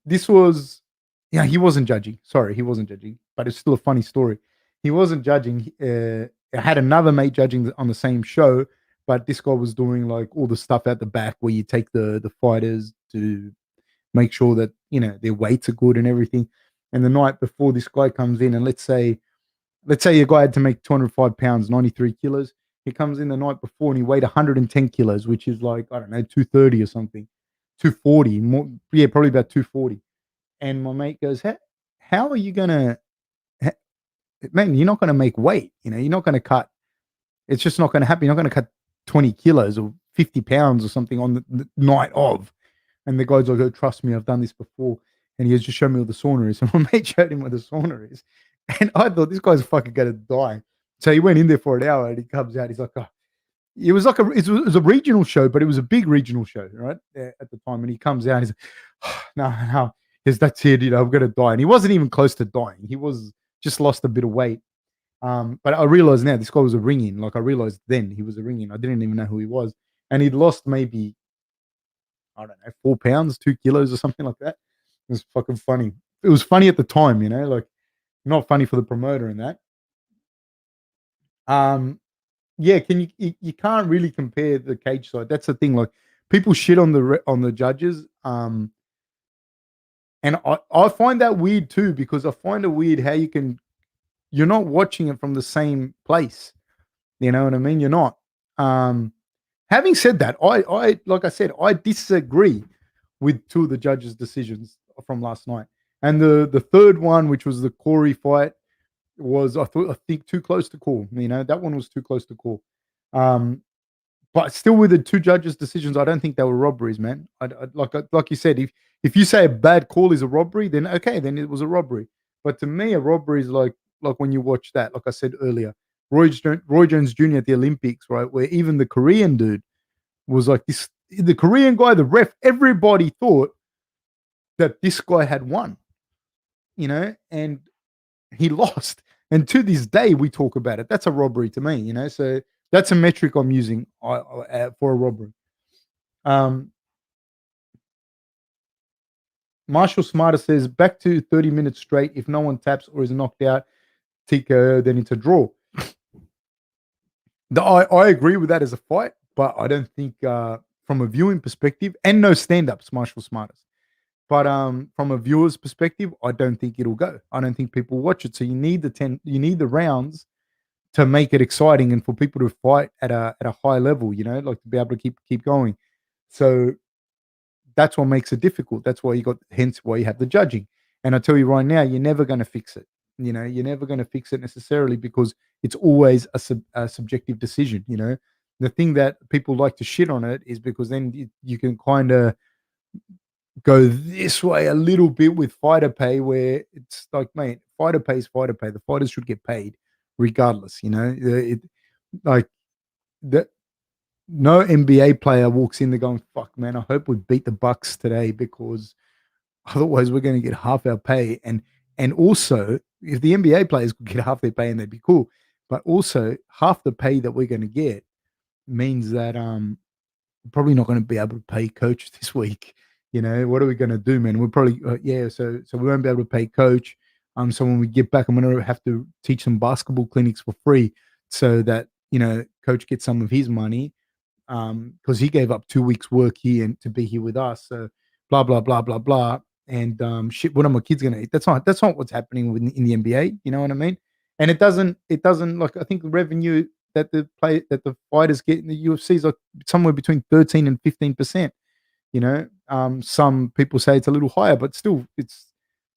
this was yeah, he wasn't judging. Sorry, he wasn't judging, but it's still a funny story. He wasn't judging. I had another mate judging on the same show, but this guy was doing like all the stuff at the back where you take the fighters to make sure that their weights are good and everything. And the night before, this guy comes in, and let's say a guy had to make 205 pounds, 93 kilos. He comes in the night before and he weighed 110 kilos, which is like, I don't know, 230 or something, 240, more, yeah, probably about 240. And my mate goes, how are you gonna, man? You're not gonna make weight. You're not gonna cut. It's just not gonna happen. You're not gonna cut 20 kilos or 50 pounds or something on the night of. And the guy's like, "Oh, trust me, I've done this before." And he has just shown me what the sauna is. And my mate showed him what the sauna is. And I thought, this guy's fucking gonna die. So he went in there for an hour and he comes out. He's like, "Oh," it was like it was a regional show, but it was a big regional show, right? At the time. And he comes out and he's like, "Oh, no, no, because that's it, I'm gonna die." And he wasn't even close to dying. He was just lost a bit of weight. But I realized now this guy was a ring-in. Like I realized then he was a ring-in. I didn't even know who he was. And he'd lost maybe, I don't know, 4 pounds, 2 kilos or something like that. It was fucking funny. It was funny at the time, like not funny for the promoter and that. Um, yeah, you can't really compare the cage side. That's the thing. Like people shit on the judges. And I find that weird too, because I find it weird how you're not watching it from the same place. You know what I mean? You're not. Um, Having said that, I like I said, I disagree with two of the judges' decisions from last night. And the third one, which was the Corey fight, was I think too close to call. That one was too close to call. Um, but still, with the two judges' decisions, I don't think they were robberies, man. Like you said, if you say a bad call is a robbery, then okay, then it was a robbery. But to me, a robbery is like when you watch that, like I said earlier, Roy Jones Jr. at the Olympics, right, where even the Korean dude was like this. The Korean guy, the ref, everybody thought that this guy had won, and he lost. And to this day, we talk about it. That's a robbery to me, So that's a metric I'm using for a robbery. Marshall Smarter says back to 30 minutes straight. If no one taps or is knocked out, TKO, then it's a draw. I agree with that as a fight, but I don't think from a viewing perspective, and no stand-ups, Marshall Smartest. But from a viewer's perspective, I don't think it'll go. I don't think people watch it. So you need the rounds to make it exciting and for people to fight at a high level, like to be able to keep going. So that's what makes it difficult. That's why hence why you have the judging. And I tell you right now, you're never going to fix it. You're never going to fix it necessarily, because it's always a subjective decision. The thing that people like to shit on it is because then you can kind of go this way a little bit with fighter pay, where it's like, mate, fighter pay is fighter pay. The fighters should get paid regardless. Like that. No NBA player walks in there going, "Fuck, man, I hope we beat the Bucks today because otherwise we're going to get half our pay." And also, if the NBA players could get half their pay, and they'd be cool, but also half the pay that we're going to get means that probably not going to be able to pay coach this week. What are we going to do, man? We're probably so we won't be able to pay coach. So when we get back, I'm going to have to teach some basketball clinics for free so that coach gets some of his money, because he gave up 2 weeks work here and to be here with us. So blah blah blah blah blah. And shit, what are my kids gonna eat? That's not what's happening in the NBA. You know what I mean? And it doesn't like, I think the revenue that the fighters get in the UFC is like somewhere between 13 and 15%. Some people say it's a little higher, but still it's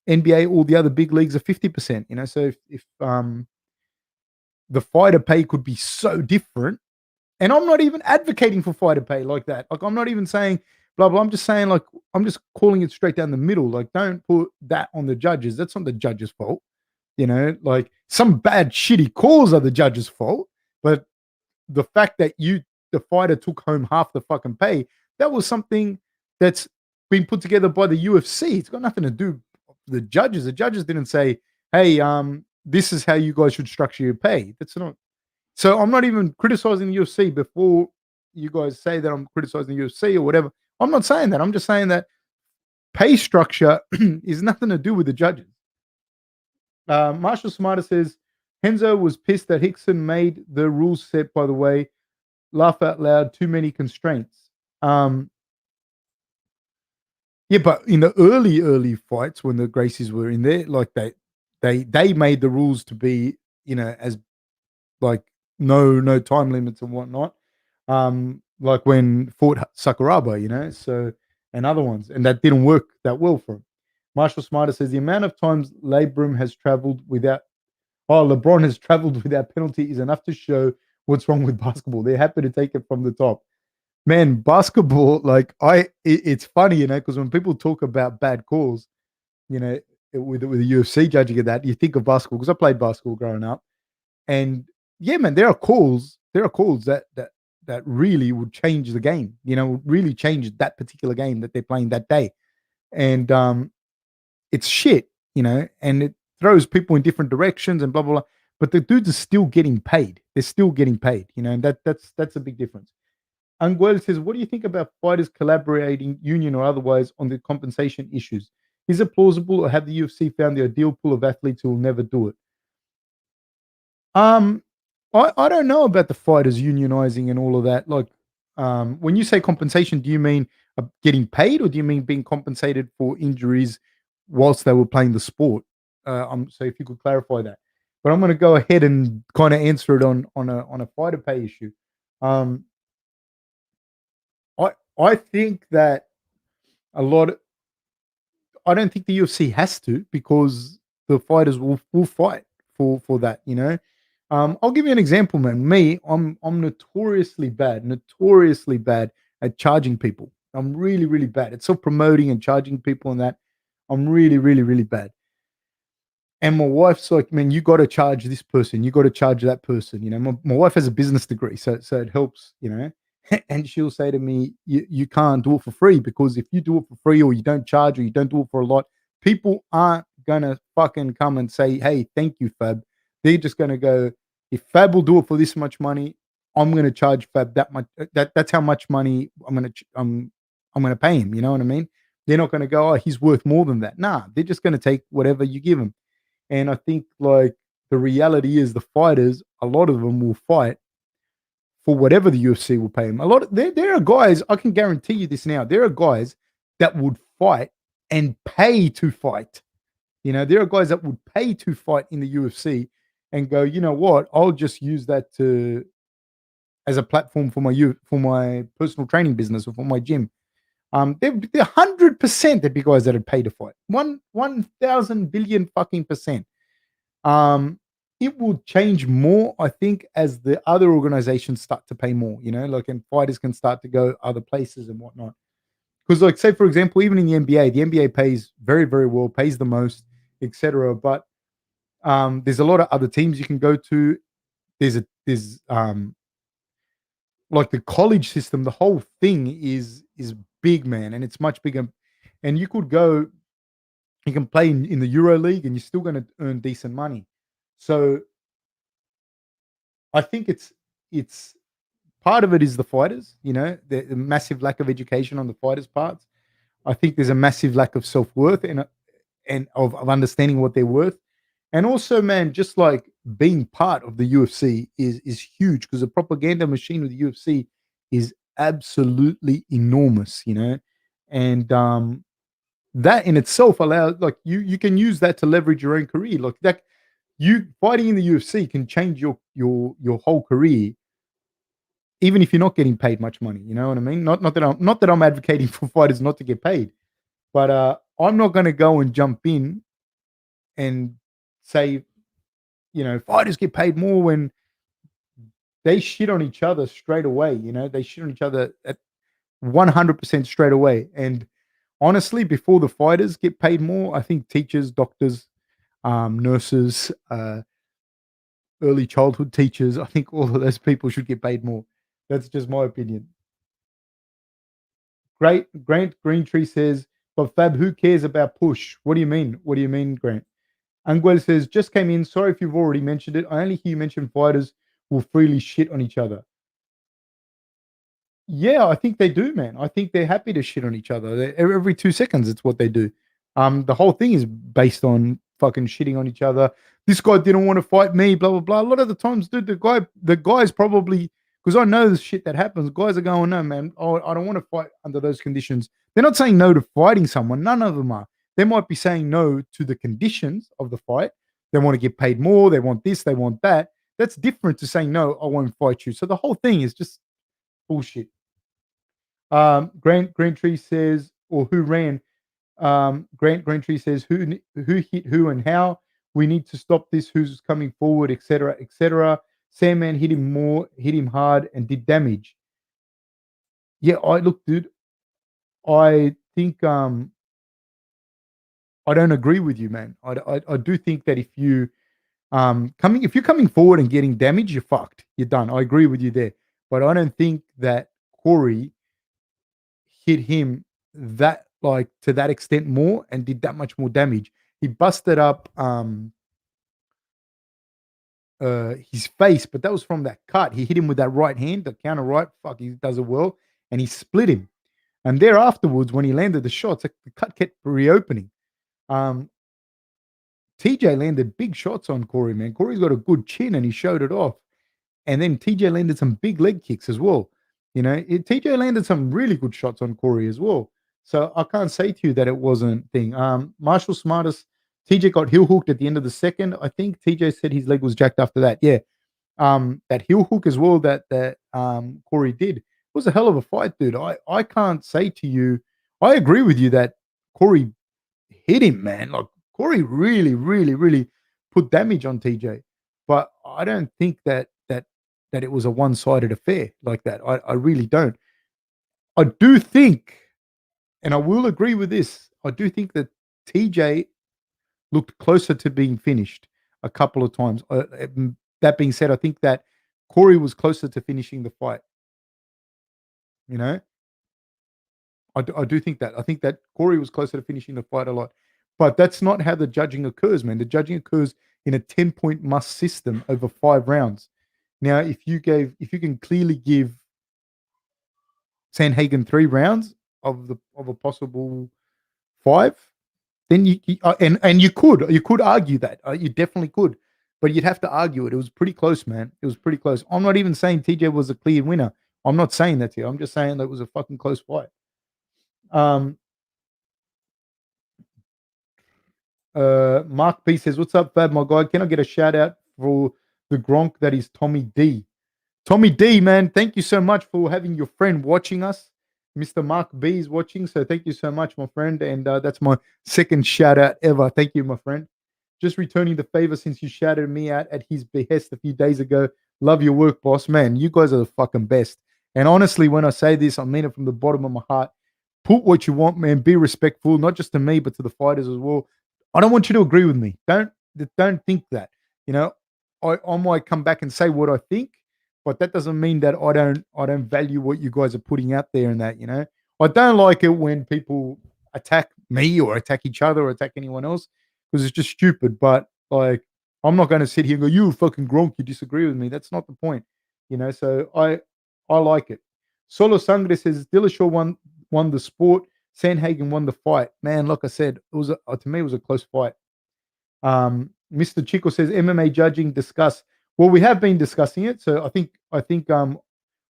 NBA. All the other big leagues are 50%. So if the fighter pay could be so different. And I'm not even advocating for fighter pay like that. Like, I'm not even saying blah blah. I'm just saying, like, I'm just calling it straight down the middle. Like, don't put that on the judges. That's not the judges' fault. Like, some bad shitty calls are the judges' fault. But the fact that the fighter took home half the fucking pay, that was something that's been put together by the UFC. It's got nothing to do with the judges. The judges didn't say, "Hey, this is how you guys should structure your pay." That's not. So I'm not even criticizing the UFC before you guys say that I'm criticizing the UFC or whatever. I'm not saying that. I'm just saying that pay structure is nothing to do with the judges. Marshall Smarter says Henzo was pissed that Hickson made the rules set. By the way, laugh out loud. Too many constraints. Um, yeah, but in the early fights when the Gracies were in there, like they made the rules to be as like no time limits and whatnot. Like when fought Sakuraba, so and other ones, and that didn't work that well for him. Marshall Smarter says the amount of times Labrum has traveled without LeBron has traveled without penalty is enough to show what's wrong with basketball. They're happy to take it from the top. Man, basketball, like it's funny, because when people talk about bad calls, you know, with the UFC judging of that, you think of basketball because I played basketball growing up, and yeah, man, there are calls that really would change the game. Really change that particular game that they're playing that day, and it's shit, and it throws people in different directions and blah blah blah. But the dudes are still getting paid. They're still getting paid, and that's a big difference. Anguel says, "What do you think about fighters collaborating, union or otherwise, on the compensation issues? Is it plausible, or have the UFC found the ideal pool of athletes who will never do it?" Um, I don't know about the fighters unionizing and all of that. Like, when you say compensation, do you mean getting paid, or do you mean being compensated for injuries whilst they were playing the sport? So if you could clarify that. But I'm going to go ahead and kind of answer it on a fighter pay issue. Um, I think that a lot. I don't think the UFC has to, because the fighters will fight for that. I'll give you an example, man. I'm notoriously bad at charging people. I'm really really bad at self promoting and charging people and that. I'm really really really bad. And my wife's like, "Man, you got to charge this person. You got to charge that person." My wife has a business degree, so it helps. And she'll say to me, "You can't do it for free, because if you do it for free, or you don't charge, or you don't do it for a lot, people aren't gonna fucking come and say, 'Hey, thank you, Fab.' They're just gonna go, 'If Fab will do it for this much money, I'm gonna charge Fab that much. That's how much money I'm gonna pay him.' You know what I mean? They're not gonna go, 'Oh, he's worth more than that.' Nah, they're just gonna take whatever you give them." And I think, like, the reality is the fighters, a lot of them will fight for whatever the UFC will pay them. There are guys, I can guarantee you this now. There are guys that would fight and pay to fight. There are guys that would pay to fight in the UFC and go, "You know what? I'll just use that to as a platform for my personal training business or for my gym." They're 100% there'd be guys that would pay to fight. 1,000 billion fucking percent. Um, it will change more, I think, as the other organizations start to pay more, like, and fighters can start to go other places and whatnot. Because, like, say, for example, even in the NBA pays very, very well, pays the most, etc. But there's a lot of other teams you can go to. There's like the college system, the whole thing is big, man, and it's much bigger. And you can play in the Euro League, and you're still going to earn decent money. So I think it's part of it is the fighters, the massive lack of education on the fighters' parts. I think there's a massive lack of self worth and of understanding what they're worth. And also, man, just like being part of the UFC is huge, because the propaganda machine of the UFC is absolutely enormous, and that in itself allows, like, you can use that to leverage your own career, like that. You fighting in the UFC can change your whole career, even if you're not getting paid much money. You know what I mean? Not that I'm advocating for fighters not to get paid, but I'm not going to go and jump in and say, fighters get paid more, when they shit on each other straight away. They shit on each other at 100% straight away. And honestly, before the fighters get paid more, I think teachers, doctors, nurses, early childhood teachers, I think all of those people should get paid more. That's just my opinion. Grant Greentree says, but Fab, who cares about push? What do you mean? What do you mean, Grant? Anguel says, just came in. Sorry if you've already mentioned it. I only hear you mention fighters will freely shit on each other. Yeah, I think they do, man. I think they're happy to shit on each other. Every 2 seconds, it's what they do. The whole thing is based on fucking shitting on each other. This guy didn't want to fight me, blah blah blah. A lot of the times, dude, the guy's probably because I know the shit that happens. Guys are going, no, man, I don't want to fight under those conditions. They're not saying no to fighting someone. None of them are. They might be saying no to the conditions of the fight. They want to get paid more. They want this. They want that. That's different to saying no. I won't fight you. So the whole thing is just bullshit. Grant Greentree says, or who ran? Grant Greentree says, who hit who and how? We need to stop this. Who's coming forward, etc., etc. Sandman hit him more, hit him hard, and did damage. Yeah, I look, dude. I think I don't agree with you, man. I do think that if you're coming forward and getting damage, you're fucked. You're done. I agree with you there. But I don't think that Corey hit him that like to that extent more and did that much more damage. He busted up his face, but that was from that cut. He hit him with that right hand, the counter right. Fuck, he does it well, and he split him. And there afterwards, when he landed the shots, the cut kept reopening. Um, TJ landed big shots on Corey, man. Corey's got a good chin, and he showed it off. And then TJ landed some big leg kicks as well. TJ landed some really good shots on Corey as well. So I can't say to you that it wasn't thing. Marshall Smartest, TJ got heel hooked at the end of the second. I think TJ said his leg was jacked after that. Yeah. That heel hook as well that Corey did was a hell of a fight, dude. I can't say to you, I agree with you that Corey hit him, man. Like Corey really, really, really put damage on TJ. But I don't think that it was a one-sided affair like that. I really don't. I do think, and I will agree with this, I do think that TJ looked closer to being finished a couple of times. That being said, I think that Corey was closer to finishing the fight. You know, I do think that. I think that Corey was closer to finishing the fight a lot. But that's not how the judging occurs, man. The judging occurs in a 10-point must system over 5 rounds. Now, if you can clearly give Sandhagen 3 rounds of a possible 5, then you could argue that you definitely could, but you'd have to argue it. It was pretty close, man. It was pretty close. I'm not even saying TJ was a clear winner. I'm not saying that to you. I'm just saying that it was a fucking close fight. Mark P says, "What's up, Fab, my guy? Can I get a shout out for the Gronk that is Tommy D?" Tommy D, man, thank you so much for having your friend watching us. Mr. Mark B is watching, so thank you so much, my friend. And that's my second shout out ever. Thank you, my friend. Just returning the favor since you shouted me out at his behest a few days ago. Love your work, boss. Man, you guys are the fucking best. And honestly, when I say this, I mean it from the bottom of my heart. Put what you want, man. Be respectful, not just to me, but to the fighters as well. I don't want you to agree with me. Don't think that. I might come back and say what I think, but that doesn't mean that I don't value what you guys are putting out there and that, I don't like it when people attack me or attack each other or attack anyone else because it's just stupid. But like, I'm not going to sit here and go, "You fucking Gronk, you disagree with me." That's not the point, So I like it. Solo Sangre says Dillashaw won the sport. Sandhagen won the fight. Man, like I said, to me it was a close fight. Mr. Chico says MMA judging discuss. Well, we have been discussing it, so I think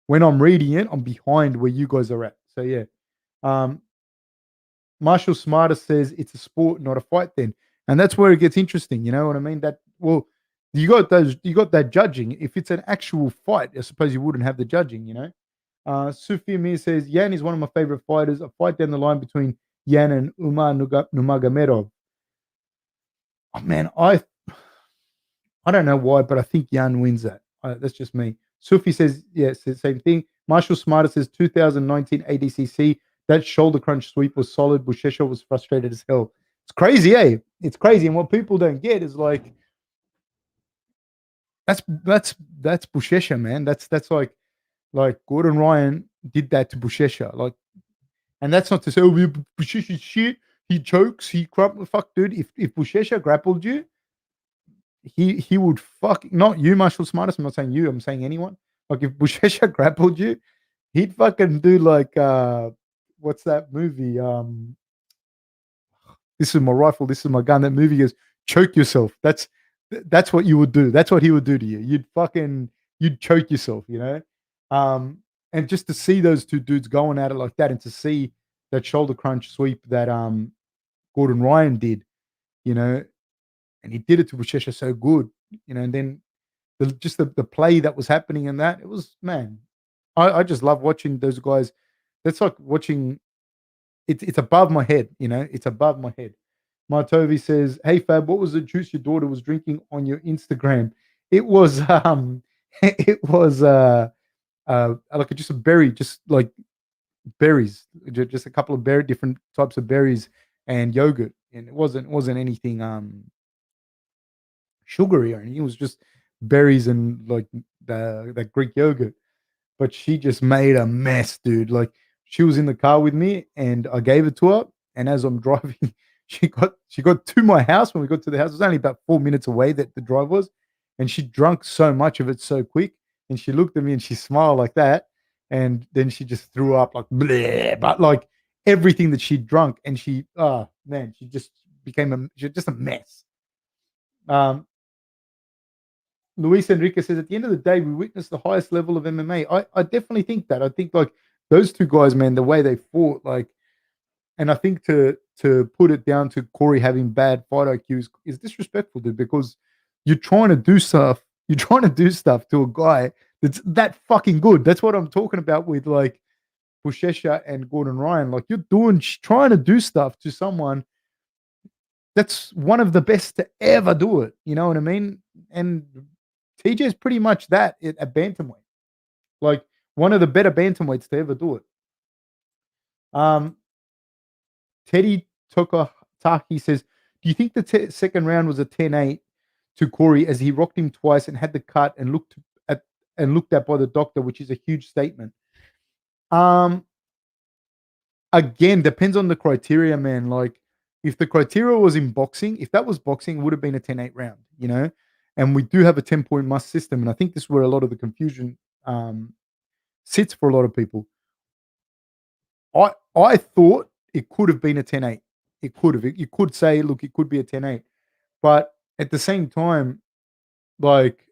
when I'm reading it, I'm behind where you guys are at. So yeah. Marshall Smarter says it's a sport, not a fight. Then, and that's where it gets interesting. You know what I mean? You got that judging. If it's an actual fight, I suppose you wouldn't have the judging. Sufi Mir says Yan is one of my favorite fighters. A fight down the line between Yan and Umar Nurmagomedov. Oh man, I don't know why, but I think Yan wins that. That's just me. Sufi says, yes, the same thing. Marshall Smarter says 2019 ADCC, that shoulder crunch sweep was solid. Buchecha was frustrated as hell. It's crazy, eh? It's crazy. And what people don't get is like, that's Buchecha, man. That's like Gordon Ryan did that to Buchecha. Like, And that's not to say, oh, Buchecha shit. He chokes. He fuck, dude. If Buchecha grappled you, he would fuck not you, Marshall Smartest. I'm not saying you. I'm saying anyone. Like if Buchecha grappled you, he'd fucking do like what's that movie? This is my rifle. This is my gun. That movie is choke yourself. That's what you would do. That's what he would do to you. You'd choke yourself. And just to see those two dudes going at it like that, and to see that shoulder crunch sweep that Gordon Ryan did, and he did it to Buchecha so good, and then the play that was happening in that, it was, man, I just love watching those guys. That's like watching it's above my head, it's above my head. Martovi says, "Hey Fab, what was the juice your daughter was drinking on your Instagram?" It was it was like just a berry, just like berries, just a couple of different types of berries and yogurt, and it wasn't anything sugary or anything. It was just berries and like that Greek yogurt. But she just made a mess, dude. Like she was in the car with me, and I gave it to her. And as I'm driving, she got to my house. When we got to the house, it was only about 4 minutes away that the drive was, and she drank so much of it so quick. And she looked at me and she smiled like that, and then she just threw up like bleh, but like everything that she drunk, and she, oh man, she just became just a mess. Um, Luis Enrique says, at the end of the day, we witnessed the highest level of MMA. I definitely think that. I think like those two guys, man, the way they fought, like, and I think to put it down to Corey having bad fight IQ is disrespectful, dude, because you're trying to do stuff. You're trying to do stuff to a guy that's that fucking good. That's what I'm talking about with like Buchecha and Gordon Ryan. Like trying to do stuff to someone that's one of the best to ever do it. You know what I mean? And TJ is pretty much that at bantamweight, like one of the better bantamweights to ever do it. Teddy Tokataki says, "Do you think the second round was a 10-8 to Corey as he rocked him twice and had the cut and looked at by the doctor, which is a huge statement?" Um, Again, depends on the criteria, man. Like if the criteria was in boxing, if that was boxing, it would have been a 10-8 round, And we do have a 10-point must system, and I think this is where a lot of the confusion sits for a lot of people. I thought it could have been a 10-8. It could have. You could say, look, it could be a 10-8. But at the same time, like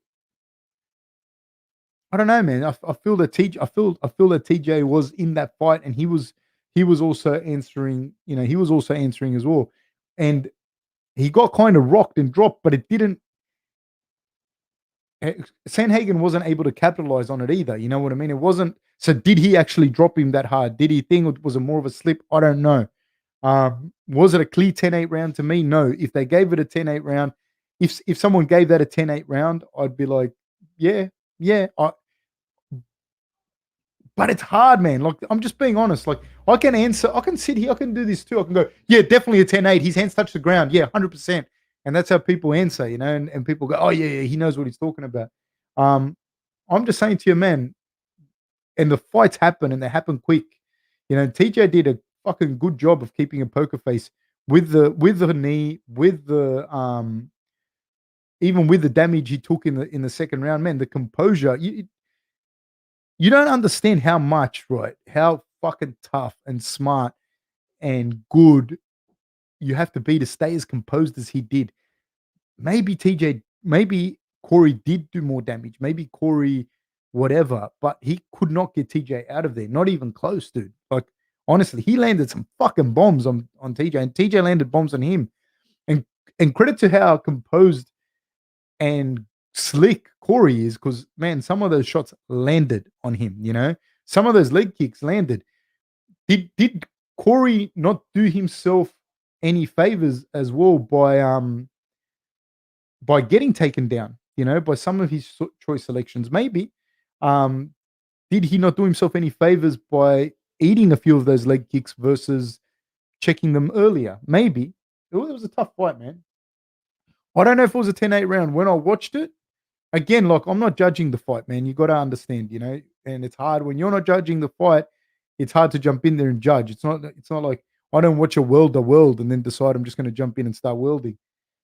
I don't know, man. I feel that TJ was in that fight, and he was also answering. He was also answering as well, and he got kind of rocked and dropped, but it didn't. Sandhagen wasn't able to capitalize on it either. You know what I mean? It wasn't. So did he actually drop him that hard? Did he think it was more of a slip? I don't know. Was it a clear 10-8 round to me? No. If they gave it a 10-8 round, if someone gave that a 10-8 round, I'd be like, yeah, yeah. But it's hard, man. Like I'm just being honest. Like I can sit here, I can do this too. I can go, yeah, definitely a 10-8. His hands touch the ground. Yeah, 100%. And that's how people answer, and people go, oh yeah, he knows what he's talking about. I'm just saying to you, man, and the fights happen and they happen quick. TJ did a fucking good job of keeping a poker face with the knee, with the even with the damage he took in the second round. Man, the composure. You don't understand how much, right? How fucking tough and smart and good you have to be to stay as composed as he did. Maybe Corey did do more damage. Maybe Corey, whatever, but he could not get TJ out of there. Not even close, dude. Like, honestly, he landed some fucking bombs on TJ, and TJ landed bombs on him. And credit to how composed and slick Corey is, because man, some of those shots landed on him. Some of those leg kicks landed. Did Corey not do himself any favors as well by getting taken down? By some of his choice selections, maybe. Did he not do himself any favors by eating a few of those leg kicks versus checking them earlier? Maybe. It was a tough fight, man. I don't know if it was a 10-8 round. When I watched it, again, like I'm not judging the fight, man. You got to understand, and it's hard when you're not judging the fight it's hard to jump in there and judge. It's not like I don't watch a world and then decide I'm just going to jump in and start welding.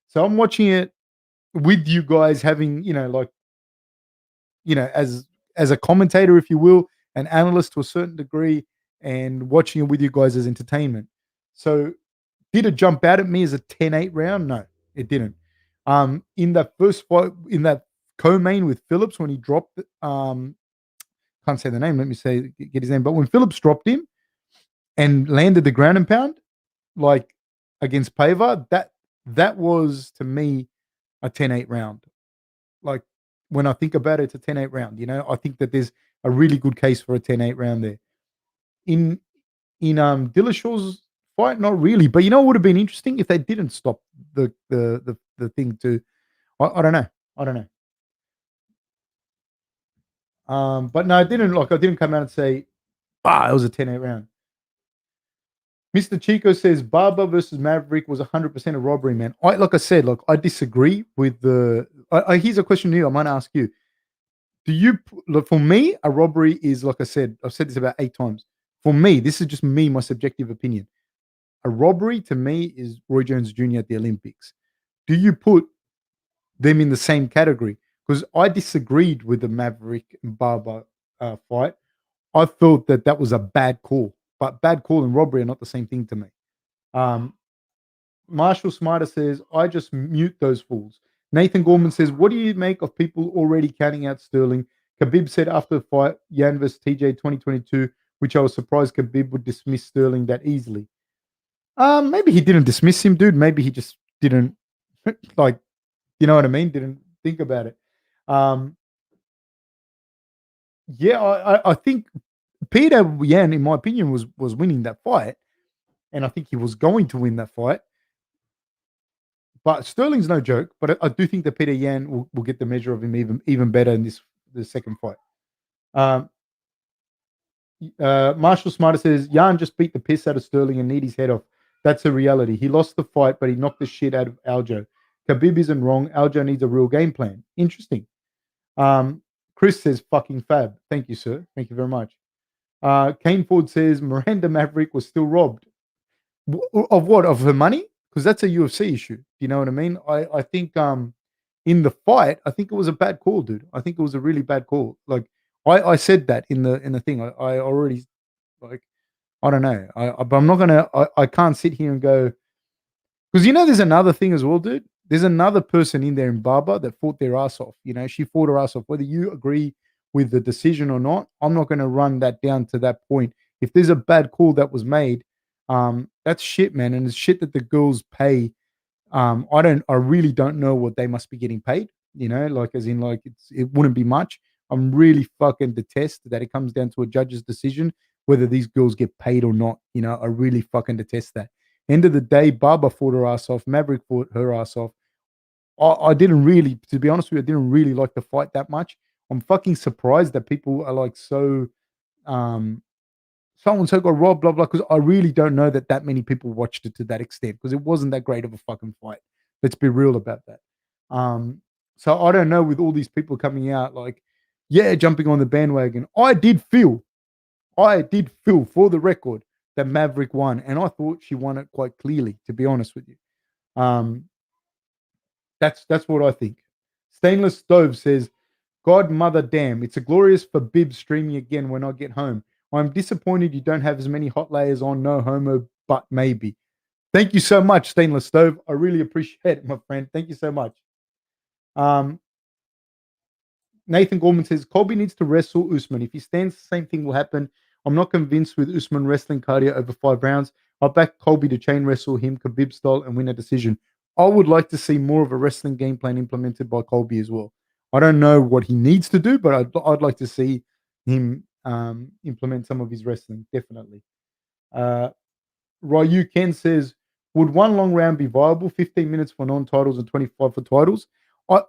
So I'm watching it with you guys, having like as a commentator, if you will, an analyst to a certain degree, and watching it with you guys as entertainment. So did it jump out at me as a 10-8 round? No, it didn't. In that first fight, in that co-main with Phillips, when he dropped, can't say the name. Let me say get his name. But when Phillips dropped him and landed the ground and pound, like against Pava, that was to me a 10-8 round. Like when I think about it, it's a 10-8 round. I think that there's a really good case for a 10-8 round there. In Dillashaw's fight, not really. But it would have been interesting if they didn't stop the thing to. I don't know. I don't know. But no, I didn't like. I didn't come out and say, it was a 10-8 round." Mr. Chico says Barber versus Maverick was 100% a robbery, man. Like I said, I disagree with the. Here's a question to you. I might ask you. Do you look, for me, a robbery is, like I said, I've said this about 8 times. For me, this is just me, my subjective opinion. A robbery to me is Roy Jones Jr. at the Olympics. Do you put them in the same category? Because I disagreed with the Maverick and Barber fight. I felt that was a bad call, but bad call and robbery are not the same thing to me. Um, Marshall Smarter says, I just mute those fools. Nathan Gorman says, what do you make of people already counting out Sterling? Khabib said after the fight, Yan vs. TJ 2022, which I was surprised Khabib would dismiss Sterling that easily. Maybe he didn't dismiss him, dude. Maybe he just didn't, like, you know what I mean? Didn't think about it. Yeah, I think Peter Yan, in my opinion, was winning that fight. And I think he was going to win that fight. But Sterling's no joke. But I do think that Peter Yan will get the measure of him even better in the second fight. Marshall Smarter says Yan just beat the piss out of Sterling and need his head off. That's a reality. He lost the fight, but he knocked the shit out of Aljo. Khabib isn't wrong. Aljo needs a real game plan. Interesting. Chris says fucking fab. Thank you, sir. Thank you very much. Kane Ford says Miranda Maverick was still robbed. Of what? Of her money? Because that's a UFC issue. Do you know what I mean? I think in the fight, I think it was a bad call, dude. I think it was a really bad call. Like I said that in the thing. I already like I don't know. But I'm not gonna. I can't sit here and go because there's another thing as well, dude. There's another person in there in Barber that fought their ass off. She fought her ass off. Whether you agree with the decision or not, I'm not going to run that down to that point. If there's a bad call that was made, that's shit, man, and it's shit that the girls pay. I really don't know what they must be getting paid. Like as in like it wouldn't be much. I'm really fucking detest that it comes down to a judge's decision whether these girls get paid or not. I really fucking detest that. End of the day, Barber fought her ass off. Maverick fought her ass off. I didn't really, to be honest with you, I didn't really like the fight that much. I'm fucking surprised that people are like so so and so got robbed, blah blah. Because I really don't know that many people watched it to that extent. Because it wasn't that great of a fucking fight. Let's be real about that. So I don't know with all these people coming out like, yeah, jumping on the bandwagon. I did feel for the record that Maverick won, and I thought she won it quite clearly. To be honest with you, that's what I think. Stainless Stove says, God mother damn, it's a glorious for Bib streaming again when I get home. I'm disappointed you don't have as many hot layers on, no homo, but maybe. Thank you so much, Stainless Stove. I really appreciate it, my friend. Thank you so much. Nathan Gorman says, Colby needs to wrestle Usman. If he stands, the same thing will happen. I'm not convinced with Usman wrestling cardio over 5 rounds. I'll back Colby to chain wrestle him Khabib style and win a decision. I would like to see more of a wrestling game plan implemented by Colby as well. I don't know what he needs to do, but I'd like to see him implement some of his wrestling, definitely. Ryu Ken says, would one long round be viable? 15 minutes for non-titles and 25 for titles?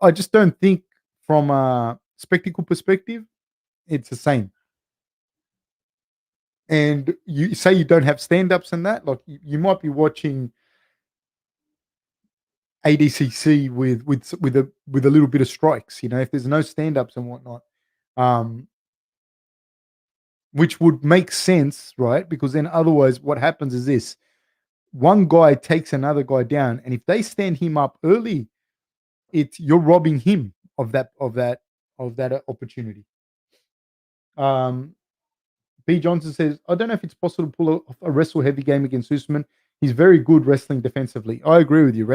I just don't think from a spectacle perspective, it's the same. And you say you don't have stand-ups and that, like you might be watching ADCC with a little bit of strikes, if there's no stand-ups and whatnot. which would make sense, right? Because then otherwise, what happens is this: one guy takes another guy down, and if they stand him up early, you're robbing him of that opportunity. Um, B. Johnson says, I don't know if it's possible to pull off a wrestle heavy game against Usman. He's very good wrestling defensively. I agree with you.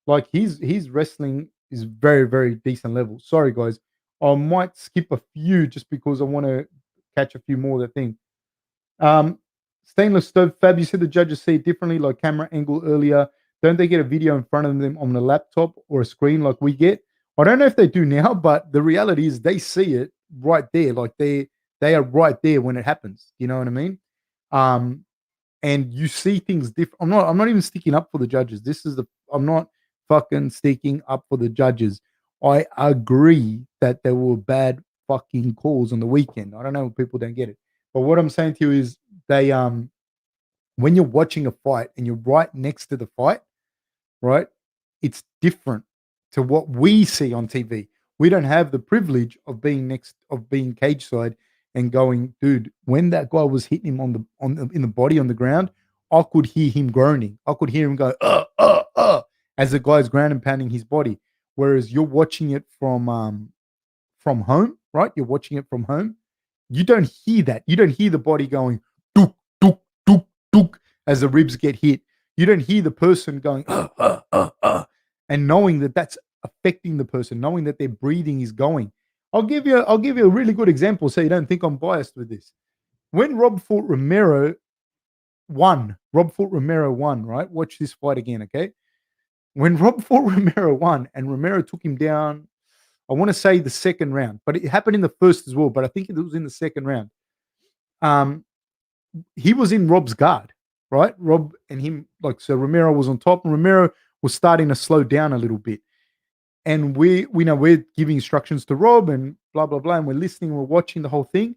Like his wrestling is very, very decent level. Sorry, guys. I might skip a few just because I want to catch a few more of the thing. Stainless stove Fab, you said the judges see it differently, like camera angle earlier. Don't they get a video in front of them on a laptop or a screen like we get? I don't know if they do now, but the reality is they see it right there. Like they are right there when it happens. You know what I mean? Um, and you see things different. I'm not even sticking up for the judges. I'm not fucking sticking up for the judges. I agree that there were bad fucking calls on the weekend. I don't know if people don't get it. But what I'm saying to you is they when you're watching a fight and you're right next to the fight, right? It's different to what we see on TV. We don't have the privilege of being cage side and going, dude. When that guy was hitting him in the body on the ground, I could hear him groaning. I could hear him go, as the guy's ground and pounding his body. Whereas you're watching it from home, right? You're watching it from home. You don't hear that. You don't hear the body going duk duk duk duk as the ribs get hit. You don't hear the person going and knowing that that's affecting the person, knowing that their breathing is going. I'll give you a really good example so you don't think I'm biased with this. When Rob fought Romero won, right? Watch this fight again, okay? When Rob fought Romero won and Romero took him down, I want to say the second round, but it happened in the first as well, but I think it was in the second round. Um, he was in Rob's guard, right? Rob and him, like, so Romero was on top, and Romero was starting to slow down a little bit. And we know we're giving instructions to Rob and blah blah blah, and we're listening, we're watching the whole thing,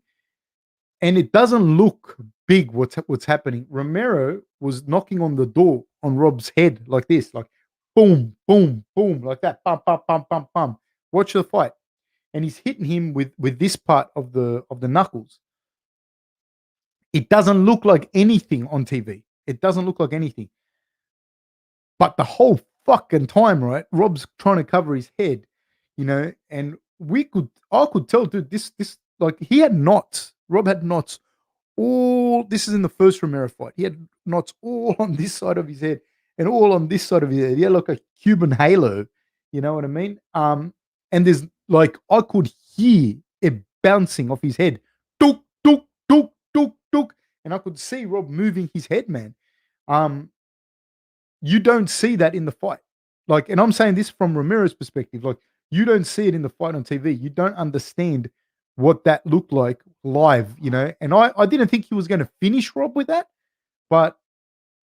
and it doesn't look big what's happening. Romero was knocking on the door on Rob's head like this, like boom, boom, boom, like that, pam, pam, pam, pam, pam. Watch the fight, and he's hitting him with this part of the knuckles. It doesn't look like anything on TV. It doesn't look like anything. But the whole fucking time, right? Rob's trying to cover his head, and I could tell, dude, this, like, he had knots. Rob had knots all. This is in the first Romero fight. He had knots all on this side of his head and all on this side of his head. He had like a Cuban halo. You know what I mean? And there's like I could hear it bouncing off his head. Tuk, tuk, tuk, tuk, tuk. And I could see Rob moving his head, man. You don't see that in the fight. Like, and I'm saying this from Romero's perspective. Like, you don't see it in the fight on TV. You don't understand what that looked like live. And I didn't think he was going to finish Rob with that, but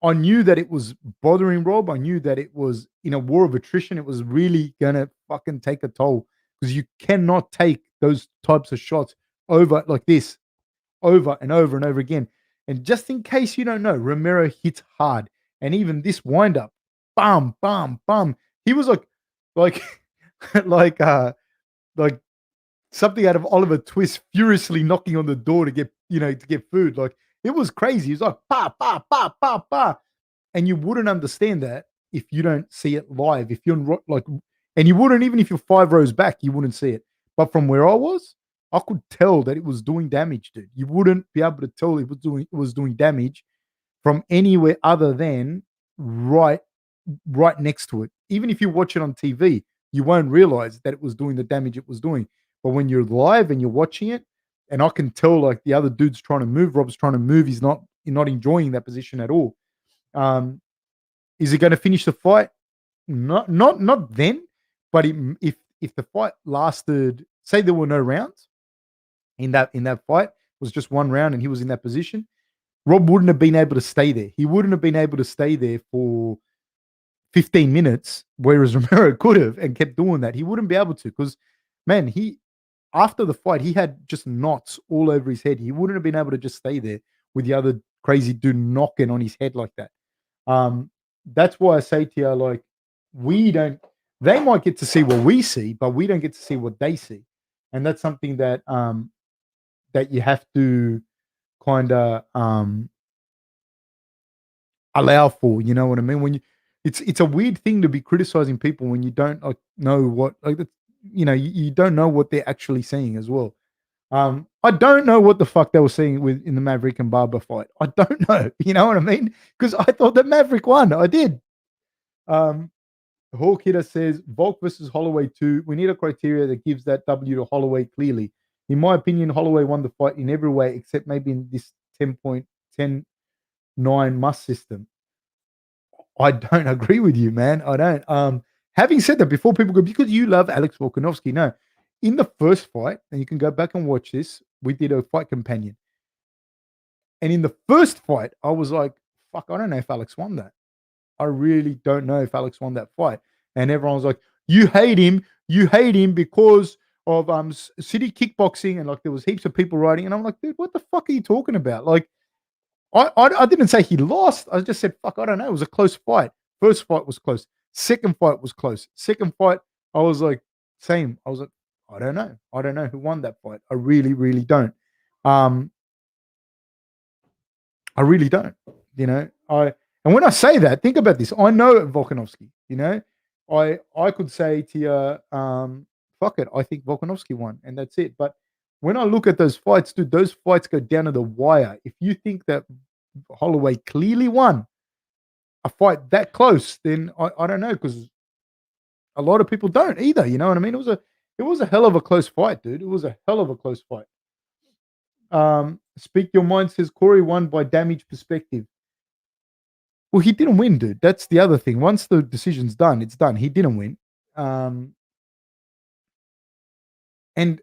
I knew that it was bothering Rob. I knew that it was in a war of attrition. It was really going to fucking take a toll because you cannot take those types of shots over like this over and over and over again. And just in case you don't know, Romero hits hard. And even this wind up, bam, bam, bam. He was like, like, like something out of Oliver Twist, furiously knocking on the door to get food. Like, it was crazy. He was like, pa, pa, pa, pa, pa. And you wouldn't understand that if you don't see it live. If you're like, and you wouldn't, even if you're 5 rows back, you wouldn't see it. But from where I was, I could tell that it was doing damage, dude. You wouldn't be able to tell it was doing damage from anywhere other than right next to it. Even if you watch it on TV, you won't realize that it was doing the damage it was doing. But when you're live and you're watching it, and I can tell like the other dude's trying to move, Rob's trying to move, he's not enjoying that position at all. Is he going to finish the fight? Not then, but if the fight lasted, say there were no rounds in that fight, it was just one round and he was in that position, Rob wouldn't have been able to stay there. He wouldn't have been able to stay there for 15 minutes, whereas Romero could have and kept doing that. He wouldn't be able to because, man, after the fight, he had just knots all over his head. He wouldn't have been able to just stay there with the other crazy dude knocking on his head like that. That's why I say to you, like, they might get to see what we see, but we don't get to see what they see. And that's something that that you have to kind of allow for. You know what I mean? When you, it's a weird thing to be criticizing people when you don't know what you don't know what they're actually saying as well. I don't know what the fuck they were saying with in the Maverick and Barber fight. I don't know. You know what I mean? Because I thought that Maverick won. I did. Um, Hawk Hitter says Volk versus Holloway 2. We need a criteria that gives that W to Holloway clearly. In my opinion, Holloway won the fight in every way except maybe in this 10.109 must system. I don't agree with you, man. I don't. Having said that, before people go, because you love Alex Volkanovski, no. In the first fight, and you can go back and watch this, we did a fight companion. And in the first fight, I was like, fuck, I don't know if Alex won that. I really don't know if Alex won that fight. And everyone was like, you hate him because of city kickboxing, and like there was heaps of people writing, and I'm like, dude, what the fuck are you talking about? Like, I didn't say he lost. I just said, fuck, I don't know. It was a close fight. First fight was close. Second fight was close. Second fight, I was like, same. I was like, I don't know. I don't know who won that fight. I really, really don't. Um, I really don't. You know, and when I say that, think about this. I know Volkanovski. You know, I could say to you, fuck it, I think Volkanovski won, and that's it. But when I look at those fights, dude, those fights go down to the wire. If you think that Holloway clearly won a fight that close, then I don't know, because a lot of people don't either. You know what I mean? It was a hell of a close fight, dude. It was a hell of a close fight. Speak Your Mind says Corey won by damage perspective. Well, he didn't win, dude. That's the other thing. Once the decision's done, it's done. He didn't win. Um, and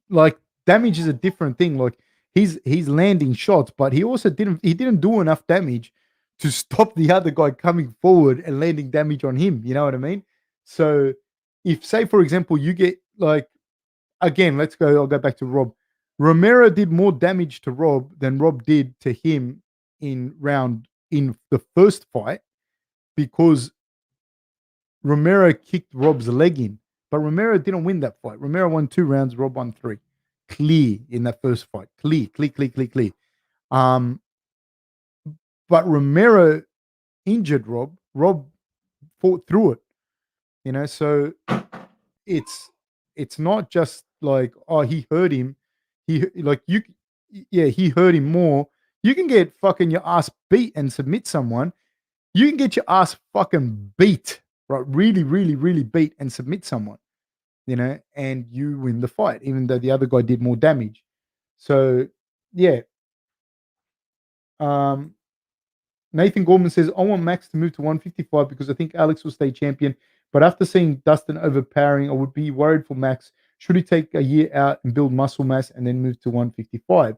like damage is a different thing. Like he's landing shots, but he didn't do enough damage to stop the other guy coming forward and landing damage on him. You know what I mean? So if, say for example, you get like, again, I'll go back to Rob. Romero did more damage to Rob than Rob did to him in the first fight, because Romero kicked Rob's leg in. But Romero didn't win that fight. Romero won 2 rounds, Rob won 3. Clear in that first fight. Clear. Um, but Romero injured Rob. Rob fought through it. You know, so it's not just like, oh, he hurt him. He hurt him more. You can get fucking your ass beat and submit someone. You can get your ass fucking beat, right? Really, really, really beat and submit someone, and you win the fight, even though the other guy did more damage. So, yeah. Um, Nathan Gorman says, I want Max to move to 155 because I think Alex will stay champion. But after seeing Dustin overpowering, I would be worried for Max. Should he take a year out and build muscle mass and then move to 155?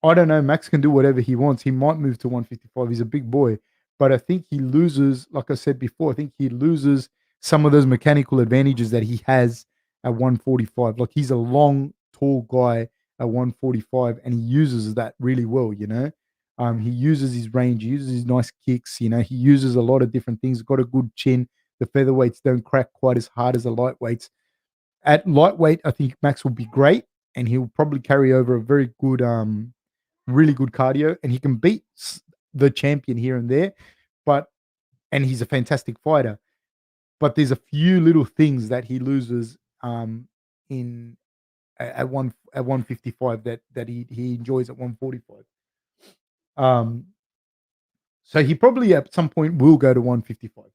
I don't know. Max can do whatever he wants. He might move to 155. He's a big boy. But I think he loses, like I said before, I think he loses some of those mechanical advantages that he has at 145. Like, he's a long, tall guy at 145, and he uses that really well, He uses his range, he uses his nice kicks, he uses a lot of different things. He's got a good chin. The featherweights don't crack quite as hard as the lightweights. At lightweight, I think Max will be great, and he'll probably carry over a very good really good cardio, and he can beat the champion here and there, and he's a fantastic fighter. But there's a few little things that he loses in at 155 that he enjoys at 145. So he probably at some point will go to 155.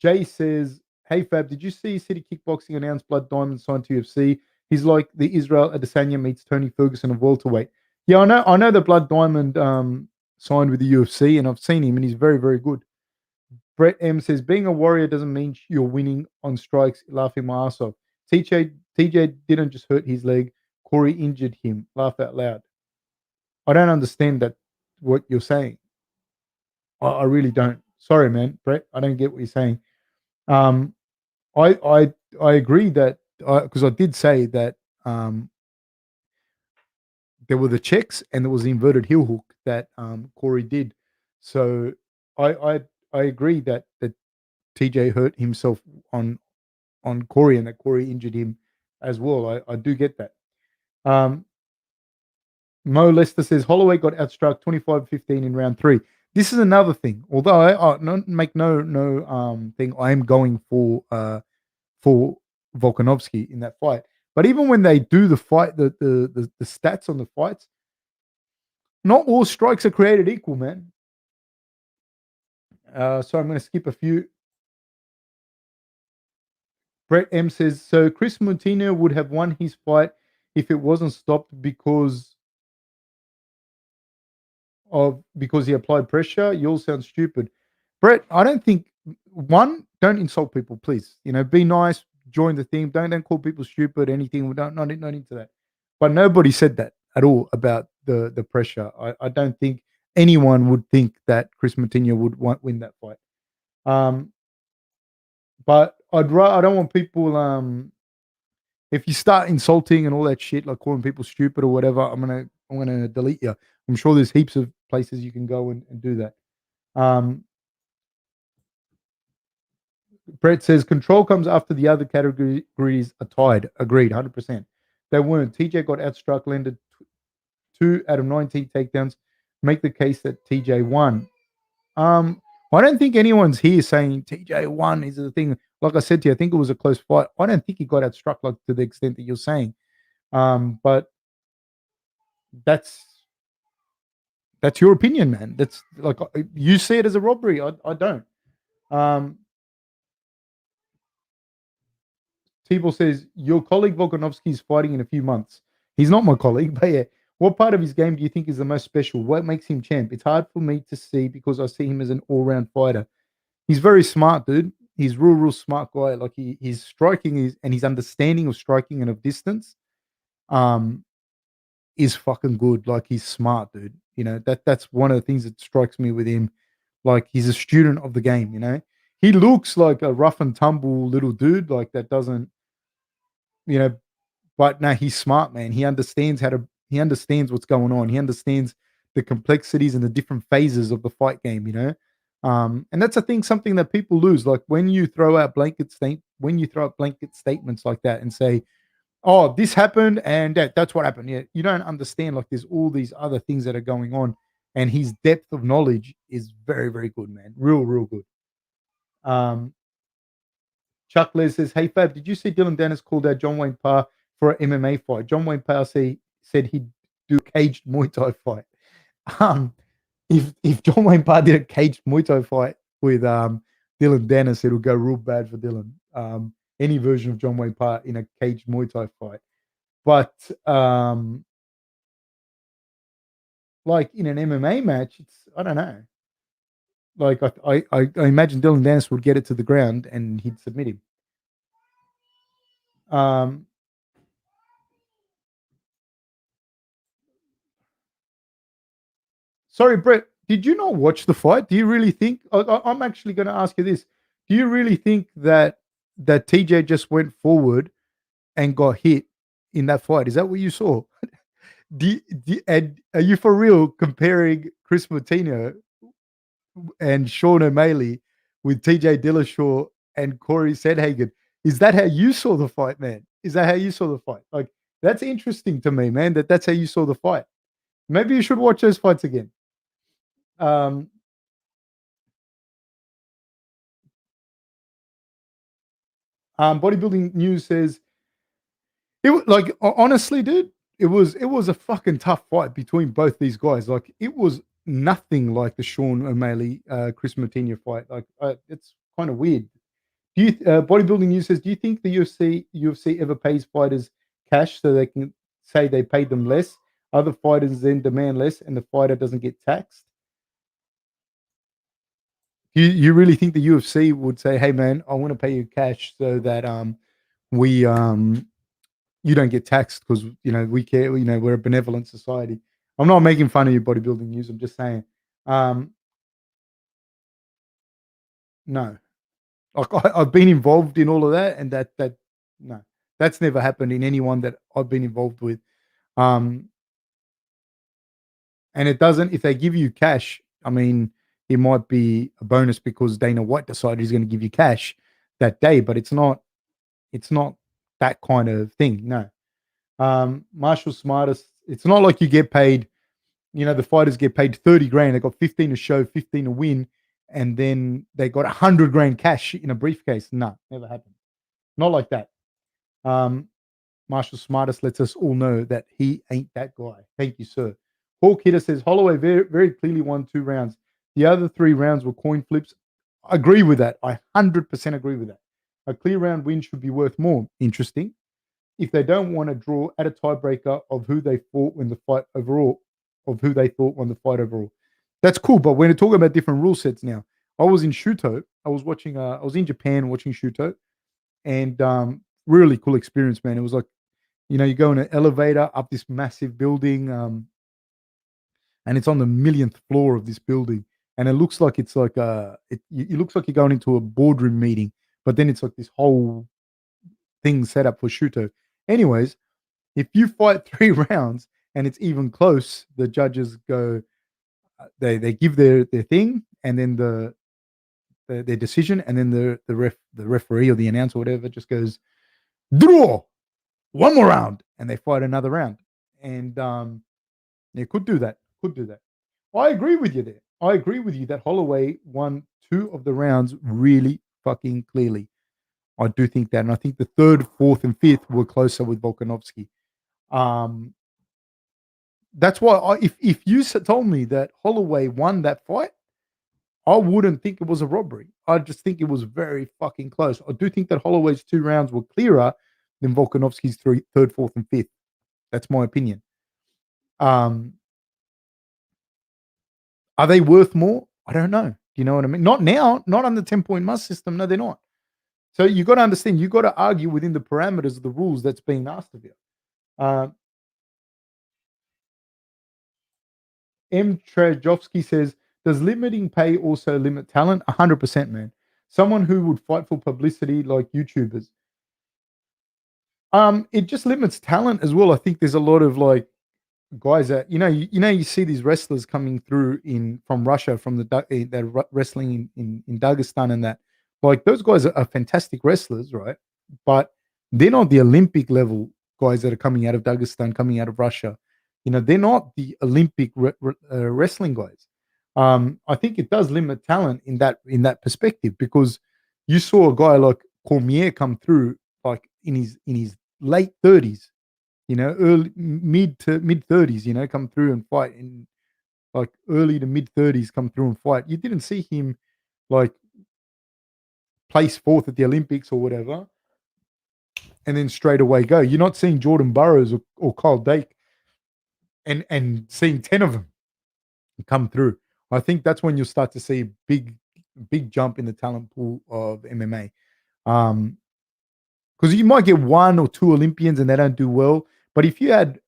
Jay says, "Hey Fab, did you see City Kickboxing announced Blood Diamond signed to UFC? He's like the Israel Adesanya meets Tony Ferguson of welterweight." Yeah, I know that Blood Diamond signed with the UFC, and I've seen him, and he's very, very good. Brett M says, "Being a warrior doesn't mean you're winning on strikes." Laughing my ass off. TJ didn't just hurt his leg. Corey injured him. Laugh out loud. I don't understand that, what you're saying. I really don't. Sorry, man, Brett. I don't get what you're saying. Um, I agree that, because I did say that there were the checks and there was the inverted heel hook that Corey did. So I agree that TJ hurt himself on Corey, and that Corey injured him as well. I do get that. Um, Mo Lester says Holloway got outstruck 25-15 in round 3. This is another thing. Although I make no thing, I am going for Volkanovski in that fight. But even when they do the fight, the stats on the fights, not all strikes are created equal, man. So I'm going to skip a few. Brett M says, so Chris Moutinho would have won his fight if it wasn't stopped because he applied pressure. You all sound stupid. Brett, I don't think don't insult people, please. Be nice, join the thing. Don't call people stupid, anything. We don't not into that. But nobody said that at all about the pressure. I don't think anyone would think that Chris Moutinho would win that fight. But I don't want people if you start insulting and all that shit, like calling people stupid or whatever, I'm gonna delete you. I'm sure there's heaps of places you can go and do that. Brett says control comes after the other categories are tied. Agreed, 100%. They weren't. TJ got outstruck, landed 2 out of 19 takedowns. Make the case that TJ won. I don't think anyone's here saying TJ won is the thing. Like I said to you, I think it was a close fight. I don't think he got outstruck like to the extent that you're saying. But that's your opinion, man. That's like you see it as a robbery. I don't. Tebow says your colleague Volkanovski is fighting in a few months. He's not my colleague, but yeah. What part of his game do you think is the most special? What makes him champ? It's hard for me to see because I see him as an all-round fighter. He's very smart, dude. He's real smart guy. Like his striking and his understanding of striking and of distance, is fucking good. Like he's smart, dude. That's one of the things that strikes me with him. Like he's a student of the game. He looks like a rough and tumble little dude, like that doesn't, you know, but no, he's smart, man. He understands what's going on. He understands the complexities and the different phases of the fight game. And that's something that people lose. Like when you throw out blanket statements like that and say, "Oh, this happened and that's what happened." Yeah, you don't understand. Like there's all these other things that are going on, and his depth of knowledge is very, very good, man. Real good. Chuck Les says, "Hey Fab, did you see Dylan Dennis called out John Wayne Parr for an MMA fight? John Wayne Parr said he'd do a caged Muay Thai fight. If John Wayne Parr did a caged Muay Thai fight with Dylan Dennis, it'll go real bad for Dylan. Any version of John Wayne Parr in a caged Muay Thai fight, but like in an MMA match, I don't know. Like I imagine Dylan Dennis would get it to the ground and he'd submit him. Sorry, Brett, did you not watch the fight? Do you really think? I'm actually going to ask you this: do you really think that TJ just went forward and got hit in that fight? Is that what you saw? And are you for real comparing Chris Moutinho and Sean O'Malley with TJ Dillashaw and Corey Sandhagen? Is that how you saw the fight, man? Is that how you saw the fight? Like, that's interesting to me, man, that's how you saw the fight. Maybe you should watch those fights again. Bodybuilding News says, like, honestly, dude, it was a fucking tough fight between both these guys. Like, it was nothing like the Sean O'Malley, Chris Moutinho fight. Like, it's kind of weird. Do you Bodybuilding News says, do you think the UFC ever pays fighters cash so they can say they paid them less? Other fighters then demand less, and the fighter doesn't get taxed. You really think the UFC would say, "Hey, man, I want to pay you cash so that we you don't get taxed because we care. We're a benevolent society." I'm not making fun of you, Bodybuilding News. I'm just saying, no. Like I've been involved in all of that, and that no, that's never happened in anyone that I've been involved with. And it doesn't. If they give you cash, I mean, it might be a bonus because Dana White decided he's going to give you cash that day, but it's not that kind of thing. No. Marshall Smartest, it's not like you get paid, the fighters get paid 30 grand. They got 15 to show, 15 to win, and then they got 100 grand cash in a briefcase. No, never happened. Not like that. Um, Marshall Smartest lets us all know that he ain't that guy. Thank you, sir. Paul Kidder says Holloway very, very clearly won 2 rounds. The other 3 rounds were coin flips. I agree with that. I 100% agree with that. A clear round win should be worth more. Interesting. If they don't want to draw at a tiebreaker of who they fought when the fight overall, of who they thought won the fight overall. That's cool, but we're talking about different rule sets now. I was in Shuto. I was in Japan watching Shuto, and really cool experience, man. It was like, you go in an elevator up this massive building, and it's on the millionth floor of this building, and it looks like it's like it looks like you're going into a boardroom meeting, but then it's like this whole thing set up for Shuto. Anyways, if you fight 3 rounds and it's even close, the judges go, they give their thing, and then their decision, and then the referee or the announcer or whatever just goes, draw, one more round, and they fight another round. And they could do that. I agree with you there. I agree with you that Holloway won 2 of the rounds really fucking clearly. I do think that, and I think the 3rd, 4th, and 5th were closer with Volkanovski. That's why if you told me that Holloway won that fight, I wouldn't think it was a robbery. I just think it was very fucking close. I do think that Holloway's 2 rounds were clearer than Volkanovski's 3rd, 4th, and 5th. That's my opinion. Are they worth more? I don't know. Do you know what I mean? Not now. Not on the 10-point must system. No, they're not. So you got to understand. You got to argue within the parameters of the rules that's being asked of you. M. Trajovsky says, does limiting pay also limit talent? 100%, man. Someone who would fight for publicity like YouTubers. It just limits talent as well. I think there's a lot of like guys that you see these wrestlers coming through from Russia, from that wrestling in Dagestan, and that, like, those guys are fantastic wrestlers, right? But they're not the Olympic level guys that are coming out of Dagestan, coming out of Russia. They're not the Olympic wrestling guys. I think it does limit talent in that perspective, because you saw a guy like Cormier come through like in his late 30s, early mid 30s, come through and fight, in like early to mid 30s, come through and fight. You didn't see him like place 4th at the Olympics or whatever, and then straight away go. You're not seeing Jordan Burroughs or Kyle Dake and seeing 10 of them come through. I think that's when you'll start to see big jump in the talent pool of MMA. Because you might get 1 or 2 Olympians and they don't do well. But if you had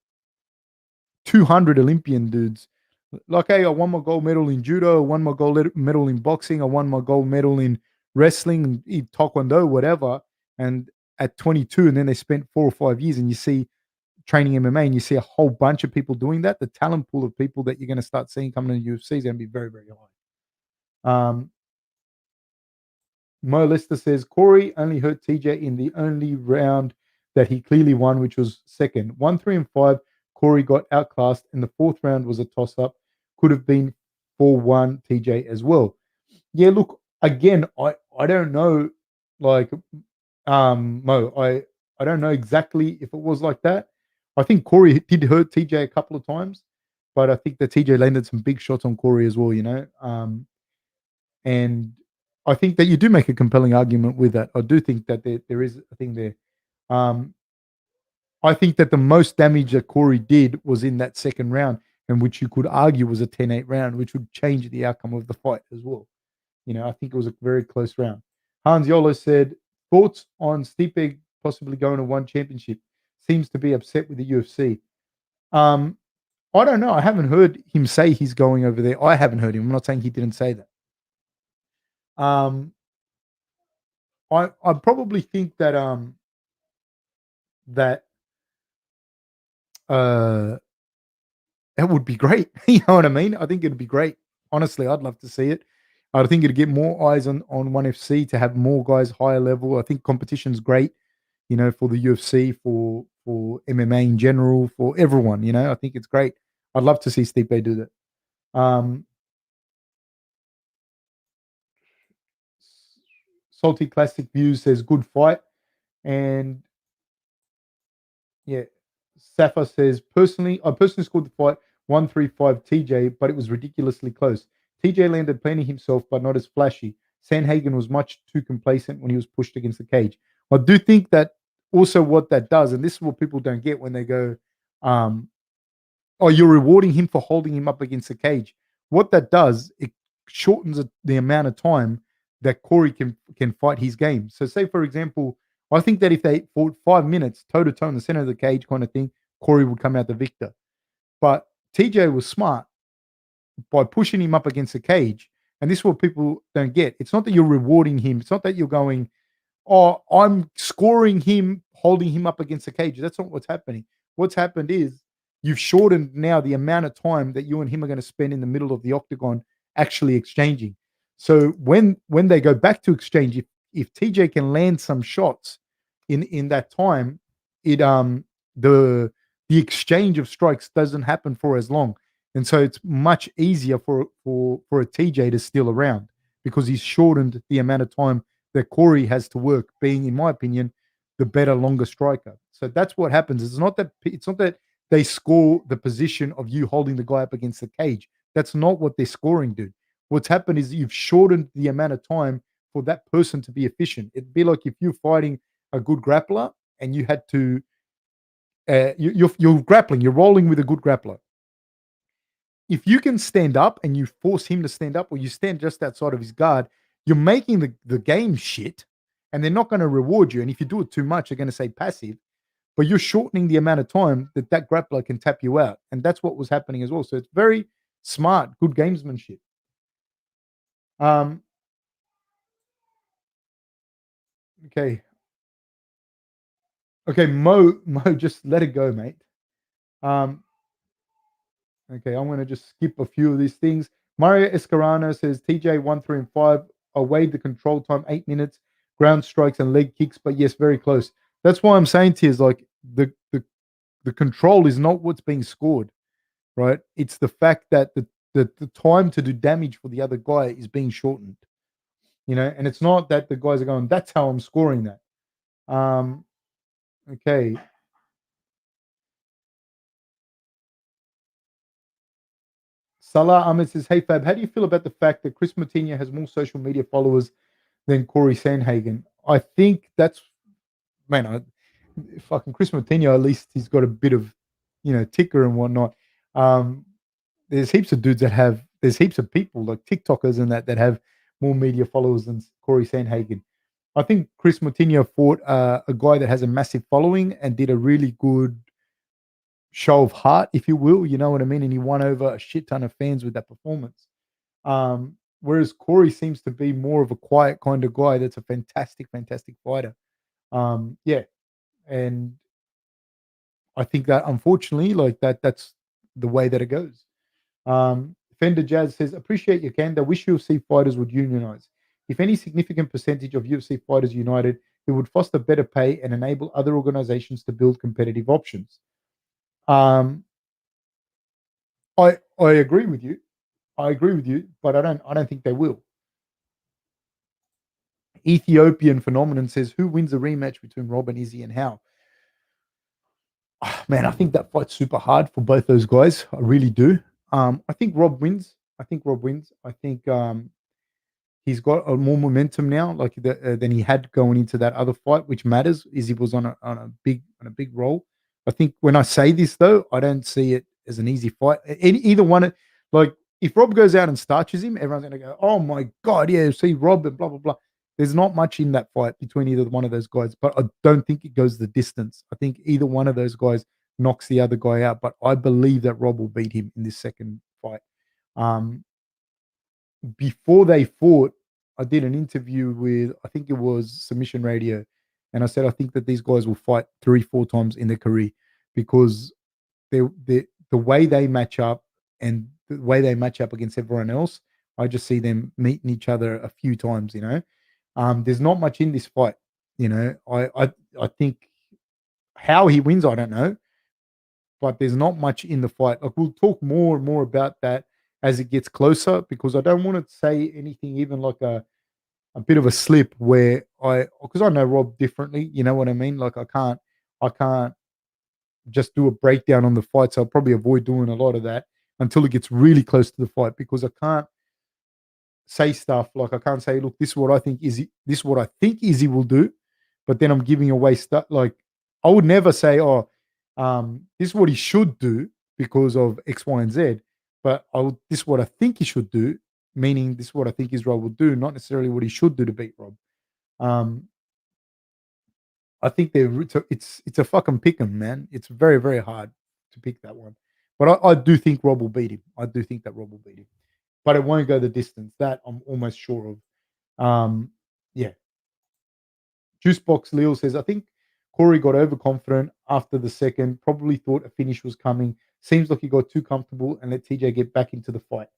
200 Olympian dudes, like, hey, I won my gold medal in judo, I won my gold medal in boxing, I won my gold medal in wrestling, taekwondo, whatever, and at 22, and then they spent 4 or 5 years, and you see training MMA, and you see a whole bunch of people doing that, the talent pool of people that you're going to start seeing coming to the UFC is going to be very, very high. Mo Lester says, Corey only hurt TJ in the only round that he clearly won, which was second. 1, 3, and 5, Corey got outclassed, and the 4th round was a toss-up. Could have been 4-1 TJ as well. Yeah, look, again, I don't know, like, Mo, I don't know exactly if it was like that. I think Corey did hurt TJ a couple of times, but I think that TJ landed some big shots on Corey as well, and I think that you do make a compelling argument with that. I do think that there is a thing there. I think that the most damage that Corey did was in that 2nd round, and which you could argue was a 10-8 round, which would change the outcome of the fight as well. I think it was a very close round. Hans Yolo said, thoughts on Stipe possibly going to 1 championship? Seems to be upset with the UFC. I don't know. I haven't heard him say he's going over there. I haven't heard him. I'm not saying he didn't say that. I probably think that that would be great. You know what I mean? I think it'd be great. Honestly, I'd love to see it. I think it'd get more eyes on ONE FC, to have more guys higher level. I think competition's great. for the UFC, for MMA in general, for everyone. I think it's great. I'd love to see Stipe do that. Salty Classic Views says good fight, and yeah, Safa says I personally scored the fight 135 TJ, but it was ridiculously close. TJ landed plenty himself, but not as flashy. Sandhagen was much too complacent when he was pushed against the cage. I do think that also what that does, and this is what people don't get when they go, um, "Oh, you're rewarding him for holding him up against the cage." What that does, it shortens the amount of time that Corey can fight his game. So, say for example, I think that if they fought 5 minutes toe to toe in the center of the cage, kind of thing, Corey would come out the victor. But TJ was smart by pushing him up against the cage, and this is what people don't get. It's not that you're rewarding him. It's not that you're going, "Oh, I'm scoring him, holding him up against the cage." That's not what's happening. What's happened is you've shortened now the amount of time that you and him are going to spend in the middle of the octagon actually exchanging. So when they go back to exchange, if TJ can land some shots in that time, it the exchange of strikes doesn't happen for as long, and so it's much easier for a TJ to steal around because he's shortened the amount of time that Corey has to work, being, in my opinion, the better, longer striker. So that's what happens. It's not that they score the position of you holding the guy up against the cage. That's not what they're scoring, dude. What's happened is you've shortened the amount of time for that person to be efficient. It'd be like if you're fighting a good grappler and you had to, you're grappling, you're rolling with a good grappler. If you can stand up and you force him to stand up, or you stand just outside of his guard, you're making the game shit, and they're not going to reward you. And if you do it too much, they're going to say passive, but you're shortening the amount of time that grappler can tap you out. And that's what was happening as well. So it's very smart, good gamesmanship. Um, okay. Okay, Mo, just let it go, mate. Um, Okay, I'm going to just skip a few of these things. Mario Escarano says TJ 1, 3, and 5. I weighed the control time 8 minutes, ground strikes and leg kicks, but yes, very close. That's why I'm saying to you is like the control is not what's being scored, right? It's the fact that the time to do damage for the other guy is being shortened, and it's not that the guys are going, that's how I'm scoring that. Okay. Salah Ahmed says, "Hey Fab, how do you feel about the fact that Chris Moutinho has more social media followers than Corey Sandhagen?" I think that's, man, fucking Chris Moutinho, at least he's got a bit of, ticker and whatnot. Um, there's heaps of dudes there's heaps of people like TikTokers and that have more media followers than Corey Sandhagen. I think Chris Moutinho fought a guy that has a massive following and did a really good show of heart, if you will. You know what I mean? And he won over a shit ton of fans with that performance. Whereas Corey seems to be more of a quiet kind of guy that's a fantastic, fantastic fighter. Yeah. And I think that unfortunately, like that's the way that it goes. Fender Jazz says, appreciate your candor. Wish UFC fighters would unionize. If any significant percentage of UFC fighters united, it would foster better pay and enable other organizations to build competitive options. I agree with you. I agree with you, but I don't think they will. Ethiopian phenomenon says, who wins a rematch between Rob and Izzy and how? Man, I think that fight's super hard for both those guys. I really do. I think Rob wins. I think he's got more momentum now, like than he had going into that other fight, which matters. Izzy was on a big roll. I think when I say this though, I don't see it as an easy fight. Either one, like if Rob goes out and starches him, everyone's gonna go, "Oh my god, yeah, see Rob and blah blah blah." There's not much in that fight between either one of those guys, but I don't think it goes the distance. I think either one of those guys knocks the other guy out, but I believe that Rob will beat him in this second fight. Um, Before they fought, I did an interview with, I think it was Submission Radio, and I said I think that these guys will fight 3-4 times in their career because the way they match up and the way they match up against everyone else, I just see them meeting each other a few times. There's not much in this fight. I think how he wins, I don't know, but there's not much in the fight. Like we'll talk more and more about that as it gets closer because I don't want to say anything even like a bit of a slip where because I know Rob differently, you know what I mean? Like I can't just do a breakdown on the fight, so I'll probably avoid doing a lot of that until it gets really close to the fight because I can't say stuff like I can't say, look, this is what I think Izzy, this is what I think Izzy will do, but then I'm giving away stuff. Like I would never say, oh, this is what he should do because of X, Y, and Z. But this is what I think he should do, meaning this is what I think Israel will do, not necessarily what he should do to beat Rob. Um, I think it's a fucking pick 'em, man. It's very, very hard to pick that one. But I do think Rob will beat him. I do think that Rob will beat him. But it won't go the distance. That I'm almost sure of. Yeah. Juicebox Leo says, I think Corey got overconfident after the second, probably thought a finish was coming. Seems like he got too comfortable and let TJ get back into the fight.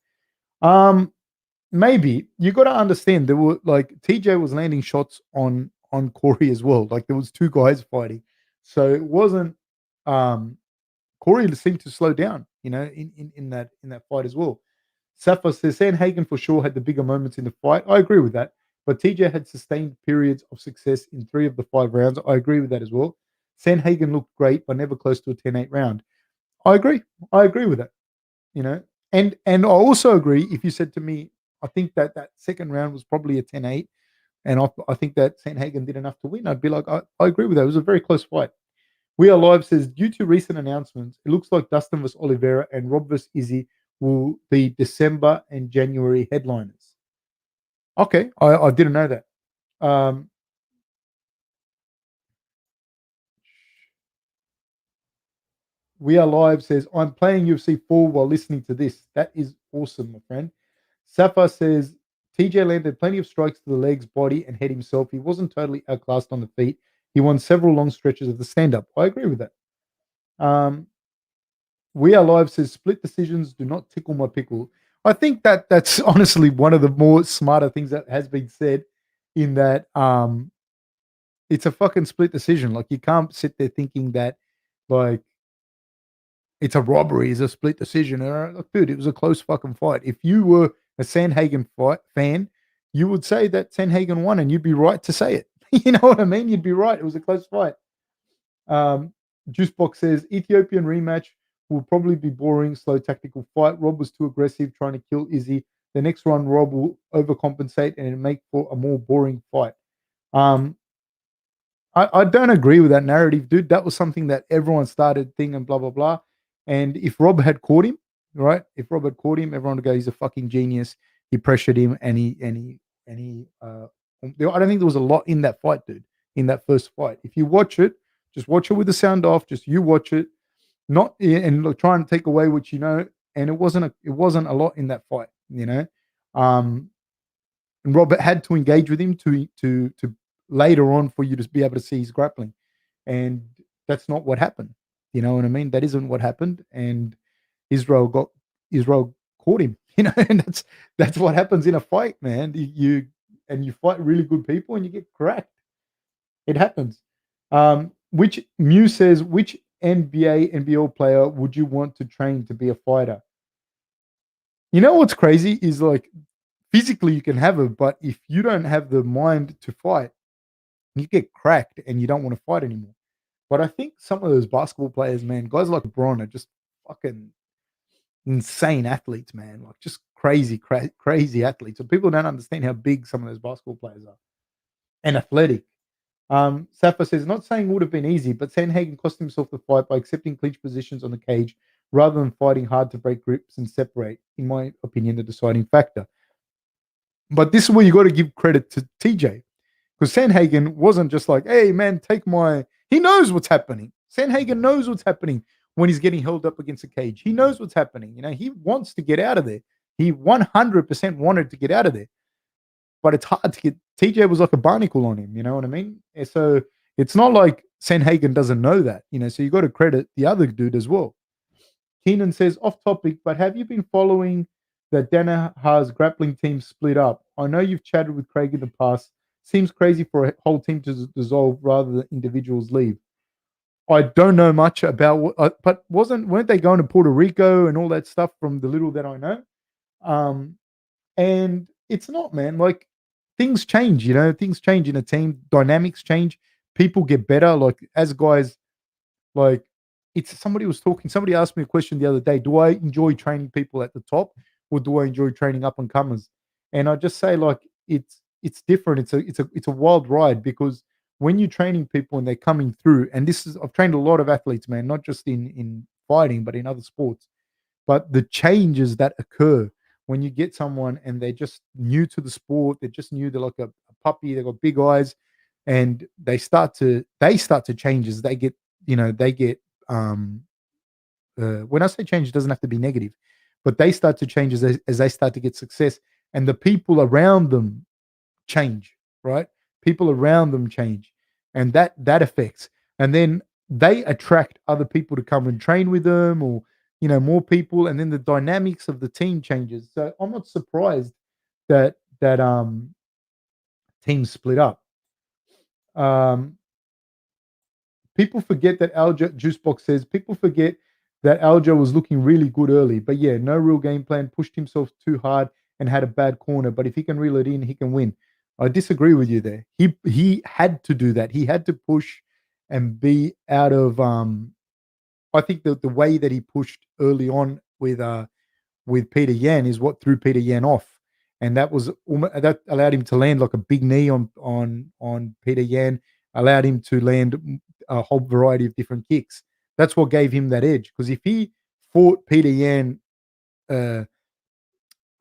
Maybe you got to understand there were like TJ was landing shots on Corey as well. Like there was two guys fighting, so it wasn't. Corey seemed to slow down, in that fight as well. Safa says Sandhagen for sure had the bigger moments in the fight. I agree with that. But TJ had sustained periods of success in 3 of the 5 rounds. I agree with that as well. Sandhagen looked great, but never close to a 10-8 round. I agree. I agree with that. You know, and I also agree if you said to me, I think that second round was probably a 10-8, and I think that Sandhagen did enough to win. I'd be like, I agree with that. It was a very close fight. We Are Live says, due to recent announcements, it looks like Dustin vs. Oliveira and Rob vs. Izzy will be December and January headliners. Okay, I didn't know that. Um, We Are Live says, I'm playing UFC 4 while listening to this. That is awesome, my friend. Safa says, TJ landed plenty of strikes to the legs, body, and head himself. He wasn't totally outclassed on the feet. He won several long stretches of the stand up. I agree with that. Um, We Are Live says, split decisions do not tickle my pickle. I think that's honestly one of the more smarter things that has been said in that it's a fucking split decision. Like you can't sit there thinking that like it's a robbery, it's a split decision. Look, dude, it was a close fucking fight. If you were a Sandhagen fight fan, you would say that Sandhagen won, and you'd be right to say it. You know what I mean? You'd be right. It was a close fight. Um, Juicebox says Ethiopian rematch will probably be boring, slow tactical fight. Rob was too aggressive, trying to kill Izzy. The next run, Rob will overcompensate and make for a more boring fight. Um, I don't agree with that narrative, dude. That was something that everyone started thinking, blah, blah, blah. And if Rob had caught him, right? If Rob had caught him, everyone would go, he's a fucking genius. He pressured him I don't think there was a lot in that fight, dude, in that first fight. If you watch it, just watch it with the sound off, just you watch it, not and look, try and take away what you know. And it wasn't a lot in that fight, you know. Um, and Robert had to engage with him to later on for you to be able to see his grappling, and that's not what happened. You know what I mean? That isn't what happened, and Israel caught him. You know, and that's what happens in a fight, man. You fight really good people and you get cracked. It happens. Which Mew says, which NBA NBL player would you want to train to be a fighter? You know what's crazy is like physically you can have it, but if you don't have the mind to fight, you get cracked and you don't want to fight anymore. But I think some of those basketball players, man, guys like LeBron are just fucking insane athletes, man. Like just crazy athletes. So people don't understand how big some of those basketball players are and athletic. Safa says, not saying it would have been easy, but Sandhagen cost himself the fight by accepting clinch positions on the cage rather than fighting hard to break grips and separate, in my opinion, the deciding factor. But this is where you got to give credit to TJ because Sandhagen wasn't just like, hey, man, he knows what's happening. Sandhagen knows what's happening when he's getting held up against a cage. He knows what's happening. You know, he wants to get out of there. He 100% wanted to get out of there. But it's hard to get. TJ was like a barnacle on him. You know what I mean? And so it's not like Sandhagen doesn't know that. You know, so you got to credit the other dude as well. Keenan says, off topic, but have you been following that Danaher's grappling team split up? I know you've chatted with Craig in the past, Seems crazy for a whole team to dissolve rather than individuals leave. I don't know much about what, but weren't they going to Puerto Rico and all that stuff from the little that I know? Um, and it's not, man. Like things change, things change in a team, dynamics change, people get better. Like as guys, like it's somebody asked me a question the other day, do I enjoy training people at the top or do I enjoy training up and comers? And I just say like it's different. It's a wild ride because when you're training people and they're coming through, and this is I've trained a lot of athletes, man, not just in fighting, but in other sports. But the changes that occur when you get someone and they're just new to the sport, they're just new, they're like a puppy, they've got big eyes, and they start to change as they get, they get when I say change, it doesn't have to be negative, but they start to change as they start to get success, and the people around them change, right? People around them change, and that affects, and then they attract other people to come and train with them, or more people, and then the dynamics of the team changes. So I'm not surprised that teams split up. Um, People forget that Alja Juicebox says people forget that Alja was looking really good early, but yeah, no real game plan, pushed himself too hard and had a bad corner. But if he can reel it in, he can win. I disagree with you there. He had to do that. He had to push and be out of I think the way that he pushed early on with Peter Yan is what threw Peter Yan off, and that allowed him to land like a big knee on Peter Yan, allowed him to land a whole variety of different kicks. That's what gave him that edge. Because if he fought Peter Yan uh,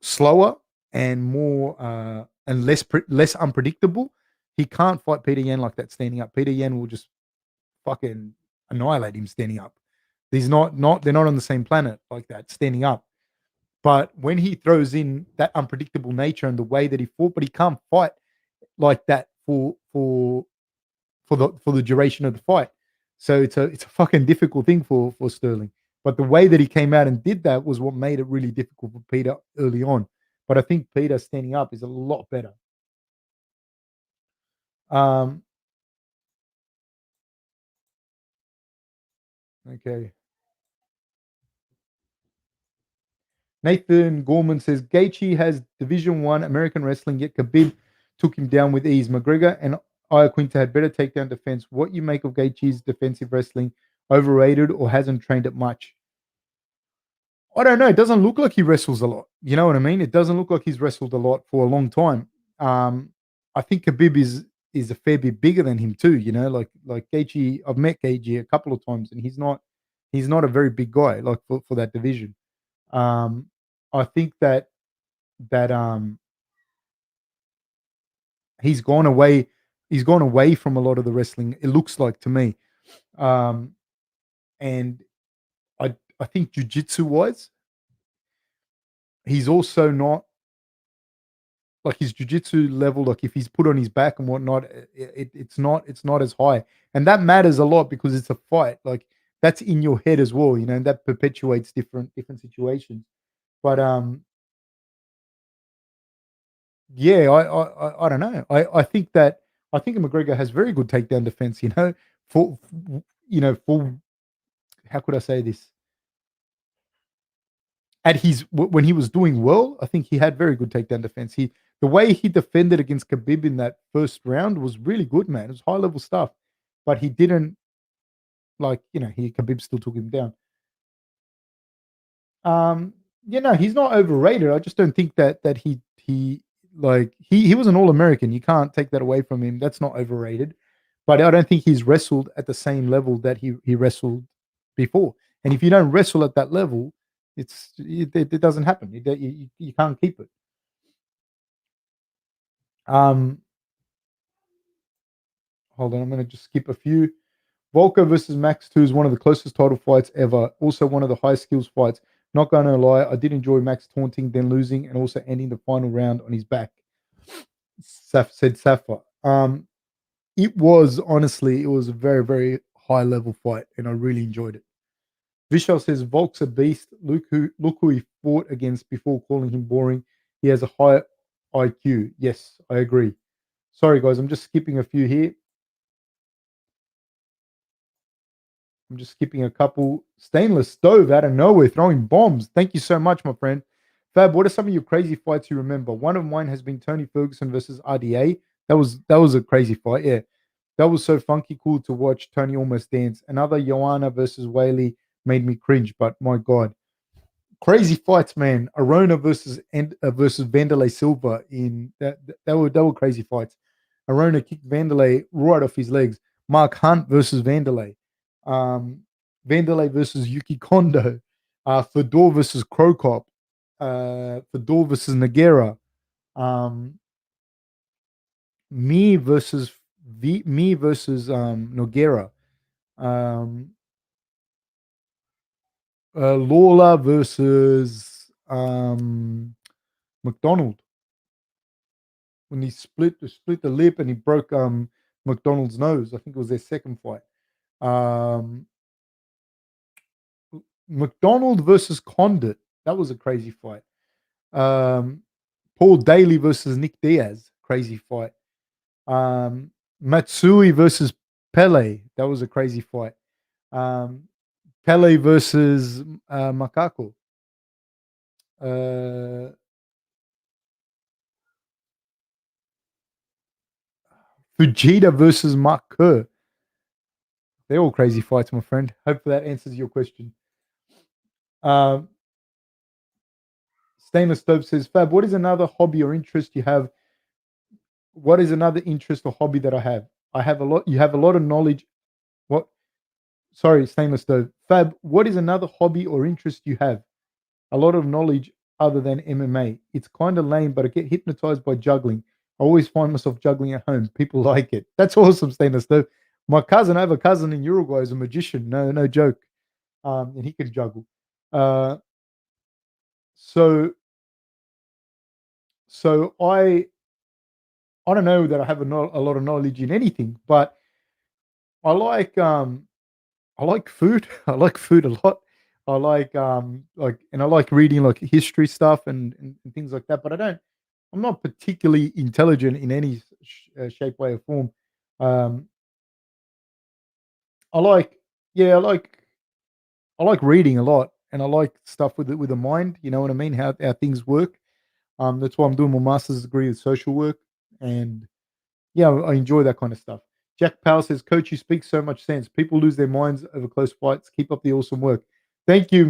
slower and more and less unpredictable, he can't fight Peter Yan like that standing up. Peter Yan will just fucking annihilate him standing up. He's not they're not on the same planet like that standing up. But when he throws in that unpredictable nature and the way that he fought, but he can't fight like that for the duration of the fight. So it's a fucking difficult thing for Sterling. But the way that he came out and did that was what made it really difficult for Peter early on. But I think Peter standing up is a lot better. Um, okay. Nathan Gorman says Gaethje has Division One American wrestling, yet Khabib took him down with ease. McGregor and Iaquinta had better takedown defense. What you make of Gaethje's defensive wrestling? Overrated or hasn't trained it much? I don't know. It doesn't look like he wrestles a lot. You know what I mean? It doesn't look like he's wrestled a lot for a long time. I think Khabib is a fair bit bigger than him too. Like Gaethje. I've met Gaethje a couple of times, and he's not a very big guy like for that division. Um, I think that he's gone away. He's gone away from a lot of the wrestling. It looks like to me, um, and I think jujitsu wise, he's also not like his jujitsu level. Like if he's put on his back and whatnot, it's not as high, and that matters a lot because it's a fight. Like that's in your head as well, and that perpetuates different situations. But yeah, I don't know. I think McGregor has very good takedown defense. For for how could I say this? At when he was doing well, I think he had very good takedown defense. The way he defended against Khabib in that first round was really good, man. It was high level stuff, but he didn't he Khabib still took him down. Um, he's not overrated. I just don't think that he was an All American. You can't take that away from him. That's not overrated. But I don't think he's wrestled at the same level that he wrestled before. And if you don't wrestle at that level, it doesn't happen. You can't keep it. Um, Hold on, I'm going to just skip a few. Volko versus Max 2 is one of the closest title fights ever. Also, one of the high skills fights. Not going to lie, I did enjoy Max taunting, then losing, and also ending the final round on his back. Said Safa. It was a very, very high level fight, and I really enjoyed it. Vishal says Volk's a beast. Look who he fought against before calling him boring. He has a high IQ. Yes, I agree. Sorry, guys, I'm just skipping a few here. I'm just skipping a couple. Stainless Stove out of nowhere throwing bombs. Thank you so much, my friend. Fab, what are some of your crazy fights you remember? One of mine has been Tony Ferguson versus RDA. That was a crazy fight. Yeah, that was so funky cool to watch Tony almost dance. Another Joanna versus Whaley made me cringe, but my god, crazy fights, man. Arona versus Vanderlei Silva in that were crazy fights. Arona kicked Vanderlei right off his legs. Mark Hunt versus Vanderlei. Um, Vanderlei versus Yuki Kondo. Fedor versus Krokop. Fedor versus Nagera. Um, me versus Noguera. Um, Lawler versus McDonald when he split the lip and he broke McDonald's nose. I think it was their second fight. Um, McDonald versus Condit. That was a crazy fight. Um, Paul Daly versus Nick Diaz. Crazy fight. Matsui versus Pele. That was a crazy fight. Um, Pele versus Macaco. Uh, Fujita versus Mark Kerr. They're all crazy fights, my friend. Hopefully that answers your question. Um, Stainless Stove says, Fab, what is another hobby or interest you have? What is another interest or hobby that I have? I have a lot. You have a lot of knowledge. What? Sorry, Stainless Stove. Fab, what is another hobby or interest you have? A lot of knowledge other than MMA. It's kind of lame, but I get hypnotized by juggling. I always find myself juggling at home. People like it. That's awesome, Stainless Stove. My cousin, I have a cousin in Uruguay who's a magician. No joke. And he can juggle. Uh, so so I don't know that I have a lot of knowledge in anything, but I like food. I like food a lot. And I like reading like history stuff and things like that. But I'm not particularly intelligent in any shape, way, or form. Um, I like yeah, I like reading a lot, and I like stuff with the mind. You know what I mean? How things work. That's why I'm doing my master's degree in social work, and yeah, I enjoy that kind of stuff. Jack Powell says, Coach, you speak so much sense. People lose their minds over close fights. Keep up the awesome work. Thank you,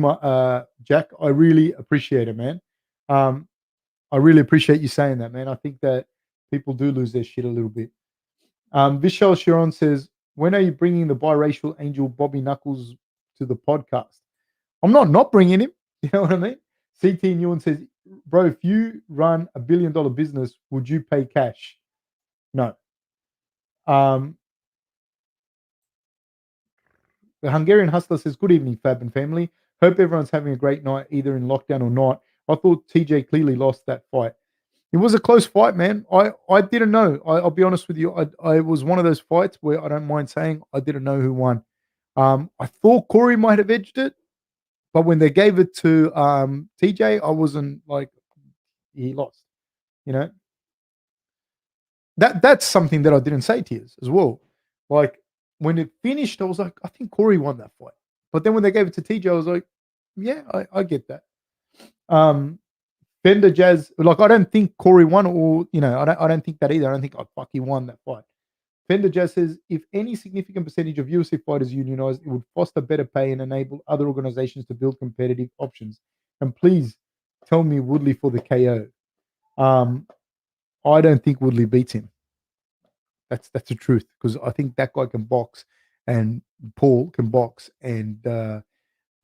Jack. I really appreciate it, man. Um, I really appreciate you saying that, man. I think that people do lose their shit a little bit. Vishal Sharon says, when are you bringing the biracial angel Bobby Knuckles to the podcast? I'm not bringing him. You know what I mean? CT Newen says, bro, if you run $1 billion business, would you pay cash? No. Um, The Hungarian Hustler says, good evening, Fab and family. Hope everyone's having a great night, either in lockdown or not. I thought TJ clearly lost that fight. It was a close fight, man. I didn't know. I'll be honest with you. I was one of those fights where I don't mind saying I didn't know who won. I thought Corey might have edged it, but when they gave it to TJ, I wasn't like he lost. You know that's something that I didn't say to you as well. Like when it finished, I was like, I think Corey won that fight. But then when they gave it to TJ, I was like, yeah, I get that. Fender Jazz, like I don't think Corey won, or I don't think that either. I don't think he won that fight. Fender Jazz says, if any significant percentage of UFC fighters unionized, it would foster better pay and enable other organizations to build competitive options. And please tell me Woodley for the KO. I don't think Woodley beats him. That's the truth, because I think that guy can box, and Paul can box, and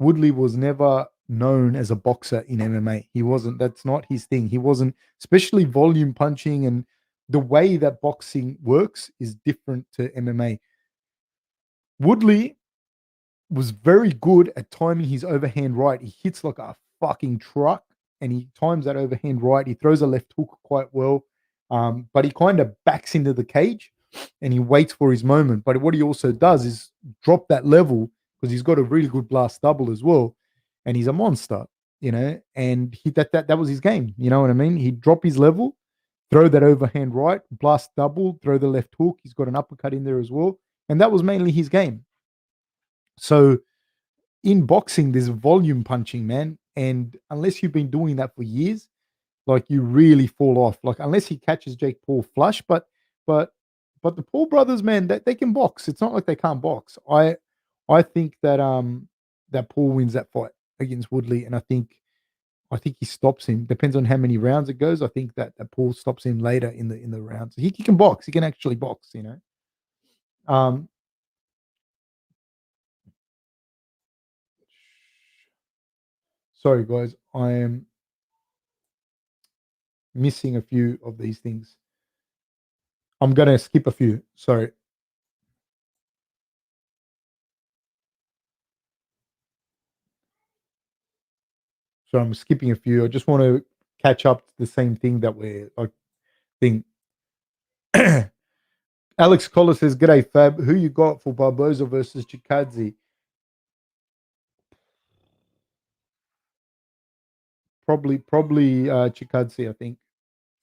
Woodley was never known as a boxer in MMA. He wasn't. That's not his thing. He wasn't, especially volume punching, and the way that boxing works is different to MMA. Woodley was very good at timing his overhand right. He hits like a fucking truck, and he times that overhand right. He throws a left hook quite well, but he kind of backs into the cage and he waits for his moment. But what he also does is drop that level, because he's got a really good blast double as well, and he's a monster, And that was his game. You know what I mean? He'd drop his level, throw that overhand right, blast double, throw the left hook. He's got an uppercut in there as well. And that was mainly his game. So in boxing, there's volume punching, man. And unless you've been doing that for years, like you really fall off. Like unless he catches Jake Paul flush, but but the Paul brothers, man, they can box. It's not like they can't box. I think that that Paul wins that fight against Woodley, and I think he stops him. Depends on how many rounds it goes. I think that Paul stops him later in the rounds. He can box. He can actually box. You know. Um, sorry guys, I am missing a few of these things. I'm gonna skip a few. Sorry. So I'm skipping a few. I just want to catch up to the same thing that we're like thing. Alex Collar says, "G'day Fab. Who you got for Barboza versus Chikadze? Probably Chikadze. I think.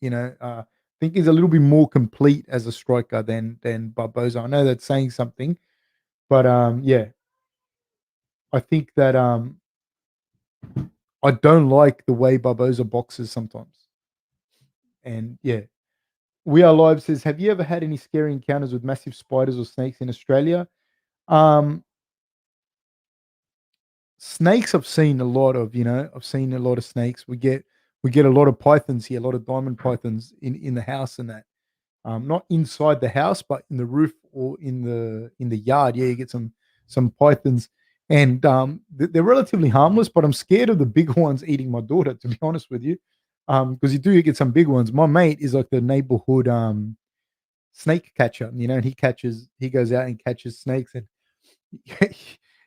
You know, I think he's a little bit more complete as a striker than Barboza. I know that's saying something, but yeah, I think that I don't like the way Barboza boxes sometimes, and yeah." We Are Live says, "Have you ever had any scary encounters with massive spiders or snakes in Australia?" Um, Snakes I've seen a lot of, you know, I've seen a lot of snakes. We get a lot of pythons here, a lot of diamond pythons in the house and that. Not inside the house, but in the roof or in the yard. Yeah, you get some pythons, and they're relatively harmless. But I'm scared of the big ones eating my daughter. To be honest with you, because you do get some big ones. My mate is like the neighborhood snake catcher, you know, and he goes out and catches snakes, and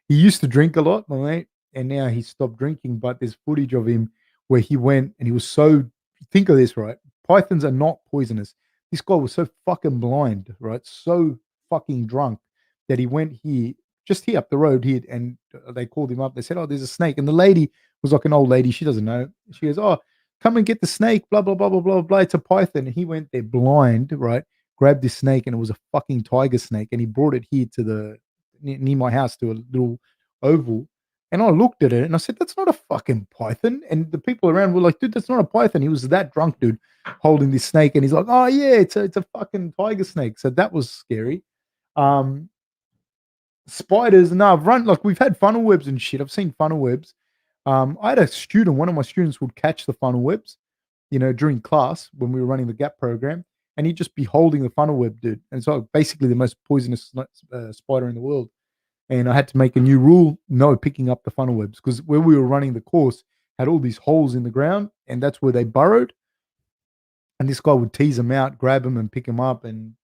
he used to drink a lot, my mate, and now he stopped drinking. But there's footage of him where he went and he was so. Think of this, right? Pythons are not poisonous. This guy was so fucking blind, right? So fucking drunk that he went here, just here up the road here, and they called him up. They said, "Oh, there's a snake," and the lady was like an old lady. She doesn't know. She goes, "Oh, come and get the snake." Blah blah blah blah blah blah. It's a python. And he went there blind, right? Grabbed this snake, and it was a fucking tiger snake, and he brought it here to the near my house to a little oval. And I looked at it and I said, "That's not a fucking python." And the people around were like, "Dude, that's not a python." He was that drunk dude holding this snake, and he's like, "Oh yeah, it's a fucking tiger snake." So that was scary. Um, Spiders, no, I've run like we've had funnel webs and shit. I've seen funnel webs. I had a student, one of my students would catch the funnel webs, you know, during class when we were running the gap program, and he'd just be holding the funnel web, dude. And so basically the most poisonous spider in the world. And I had to make a new rule: no picking up the funnel webs, because where we were running the course had all these holes in the ground, and that's where they burrowed. And this guy would tease them out, grab them, and pick them up, and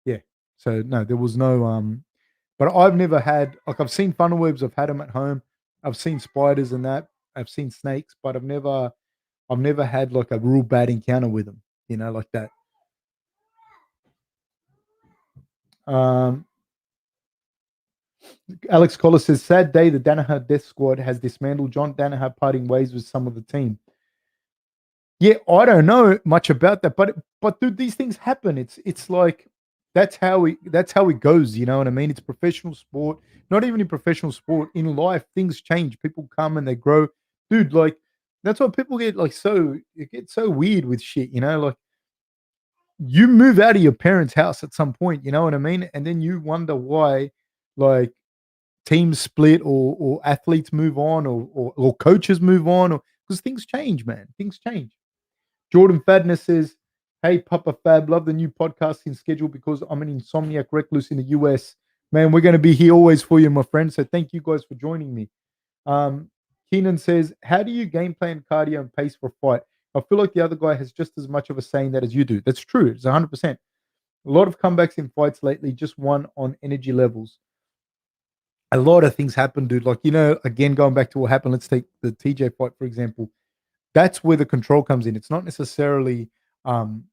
yeah. So no, there was no. But I've never had like I've seen funnel webs. I've had them at home. I've seen spiders and that. I've seen snakes, but I've never had like a real bad encounter with them. You know, like that. Um, Alex Collar says, "Sad day. The Danaher Death Squad has dismantled. John Danaher parting ways with some of the team." Yeah, I don't know much about that, but dude, these things happen. It's like that's how it goes. You know what I mean? It's professional sport. Not even in professional sport, in life, things change. People come and they grow, dude. Like that's why people get like so it gets so weird with shit. You know, like you move out of your parents' house at some point. You know what I mean? And then you wonder why, like teams split or athletes move on or coaches move on or because things change, man. Things change. Jordan Fadner says, "Hey, Papa Fab, love the new podcasting schedule because I'm an insomniac recluse in the US. Man, we're going to be here always for you, my friend. So thank you guys for joining me." Um, Keenan says, "How do you game plan cardio and pace for a fight? I feel like the other guy has just as much of a saying that as you do." That's true. It's 100%. A lot of comebacks in fights lately, just one on energy levels. A lot of things happen, dude. Like, you know, again, going back to what happened, let's take the TJ fight, for example. That's where the control comes in. It's not necessarily um,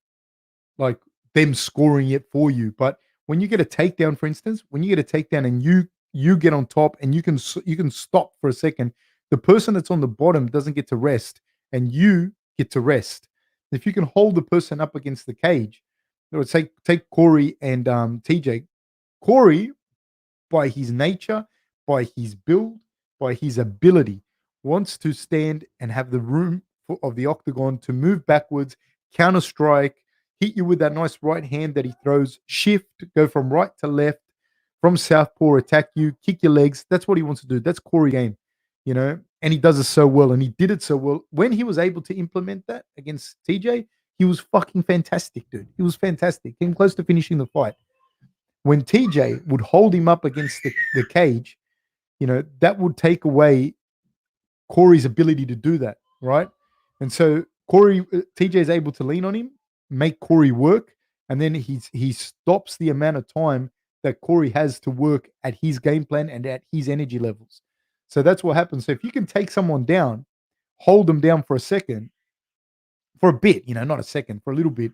like them scoring it for you. But when you get a takedown, for instance, when you get a takedown and you get on top and you can stop for a second, the person that's on the bottom doesn't get to rest, and you get to rest. If you can hold the person up against the cage, it would take Corey and TJ. Corey, by his nature, by his build, by his ability, wants to stand and have the room of the octagon to move backwards, counter strike, hit you with that nice right hand that he throws, shift, go from right to left, from southpaw, attack you, kick your legs. That's what he wants to do. That's Corey game, and he does it so well, and he did it so well. When he was able to implement that against TJ, he was fucking fantastic, dude. He was fantastic. Came close to finishing the fight. When TJ would hold him up against the cage, that would take away Corey's ability to do that, right? And so TJ is able to lean on him, make Corey work, and then he stops the amount of time that Corey has to work at his game plan and at his energy levels. So that's what happens. So if you can take someone down, hold them down for a second, for a bit, not a second, for a little bit,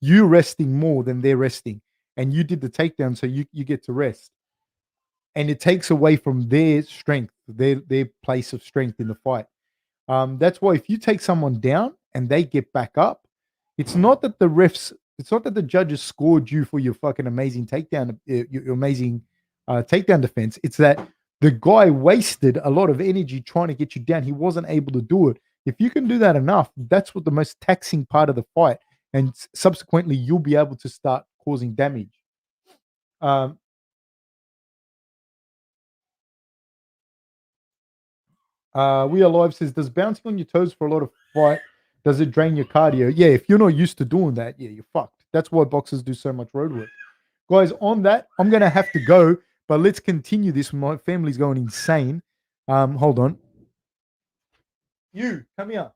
you resting more than they're resting, and you did the takedown, so you get to rest, and it takes away from their strength, their place of strength in the fight. That's why if you take someone down and they get back up, it's not that the judges scored you for your fucking amazing takedown, your amazing takedown defense. It's that the guy wasted a lot of energy trying to get you down. He wasn't able to do it. If you can do that enough, that's what the most taxing part of the fight, and subsequently you'll be able to start causing damage. We Are Live says, does bouncing on your toes for a lot of fight, does it drain your cardio? Yeah, if you're not used to doing that, yeah, you're fucked. That's why boxers do so much road work. Guys, on that, I'm going to have to go, but let's continue this. My family's going insane. Hold on. You, come here.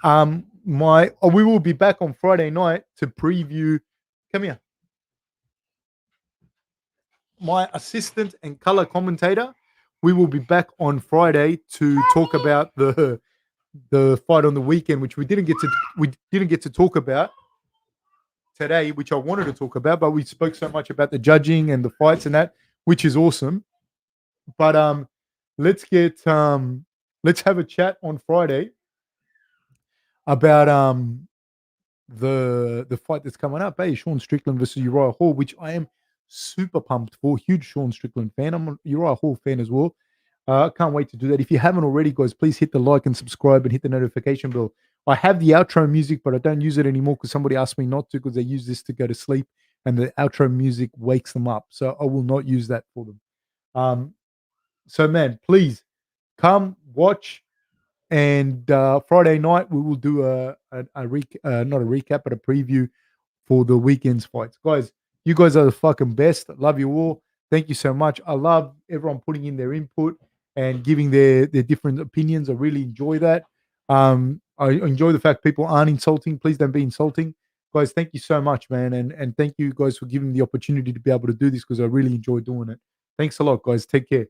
We will be back on Friday night to preview. Come here. My assistant and color commentator. We will be back on Friday to talk about the fight on the weekend, which we didn't get to talk about today, which I wanted to talk about, but we spoke so much about the judging and the fights and that, which is awesome. But let's have a chat on Friday about the fight that's coming up. Hey, Sean Strickland versus Uriah Hall, which I am super pumped for. Huge Sean Strickland fan. I'm a Uriah Hall fan as well. Can't wait to do that. If you haven't already, guys, please hit the like and subscribe and hit the notification bell. I have the outro music, but I don't use it anymore because somebody asked me not to, because they use this to go to sleep and the outro music wakes them up. So I will not use that for them. So, man, please come watch. And Friday night, we will do not a recap, but a preview for the weekend's fights. Guys, you guys are the fucking best. Love you all. Thank you so much. I love everyone putting in their input and giving their different opinions. I really enjoy that. I enjoy the fact people aren't insulting. Please don't be insulting. Guys, thank you so much, man. And thank you guys for giving me the opportunity to be able to do this, because I really enjoy doing it. Thanks a lot, guys. Take care.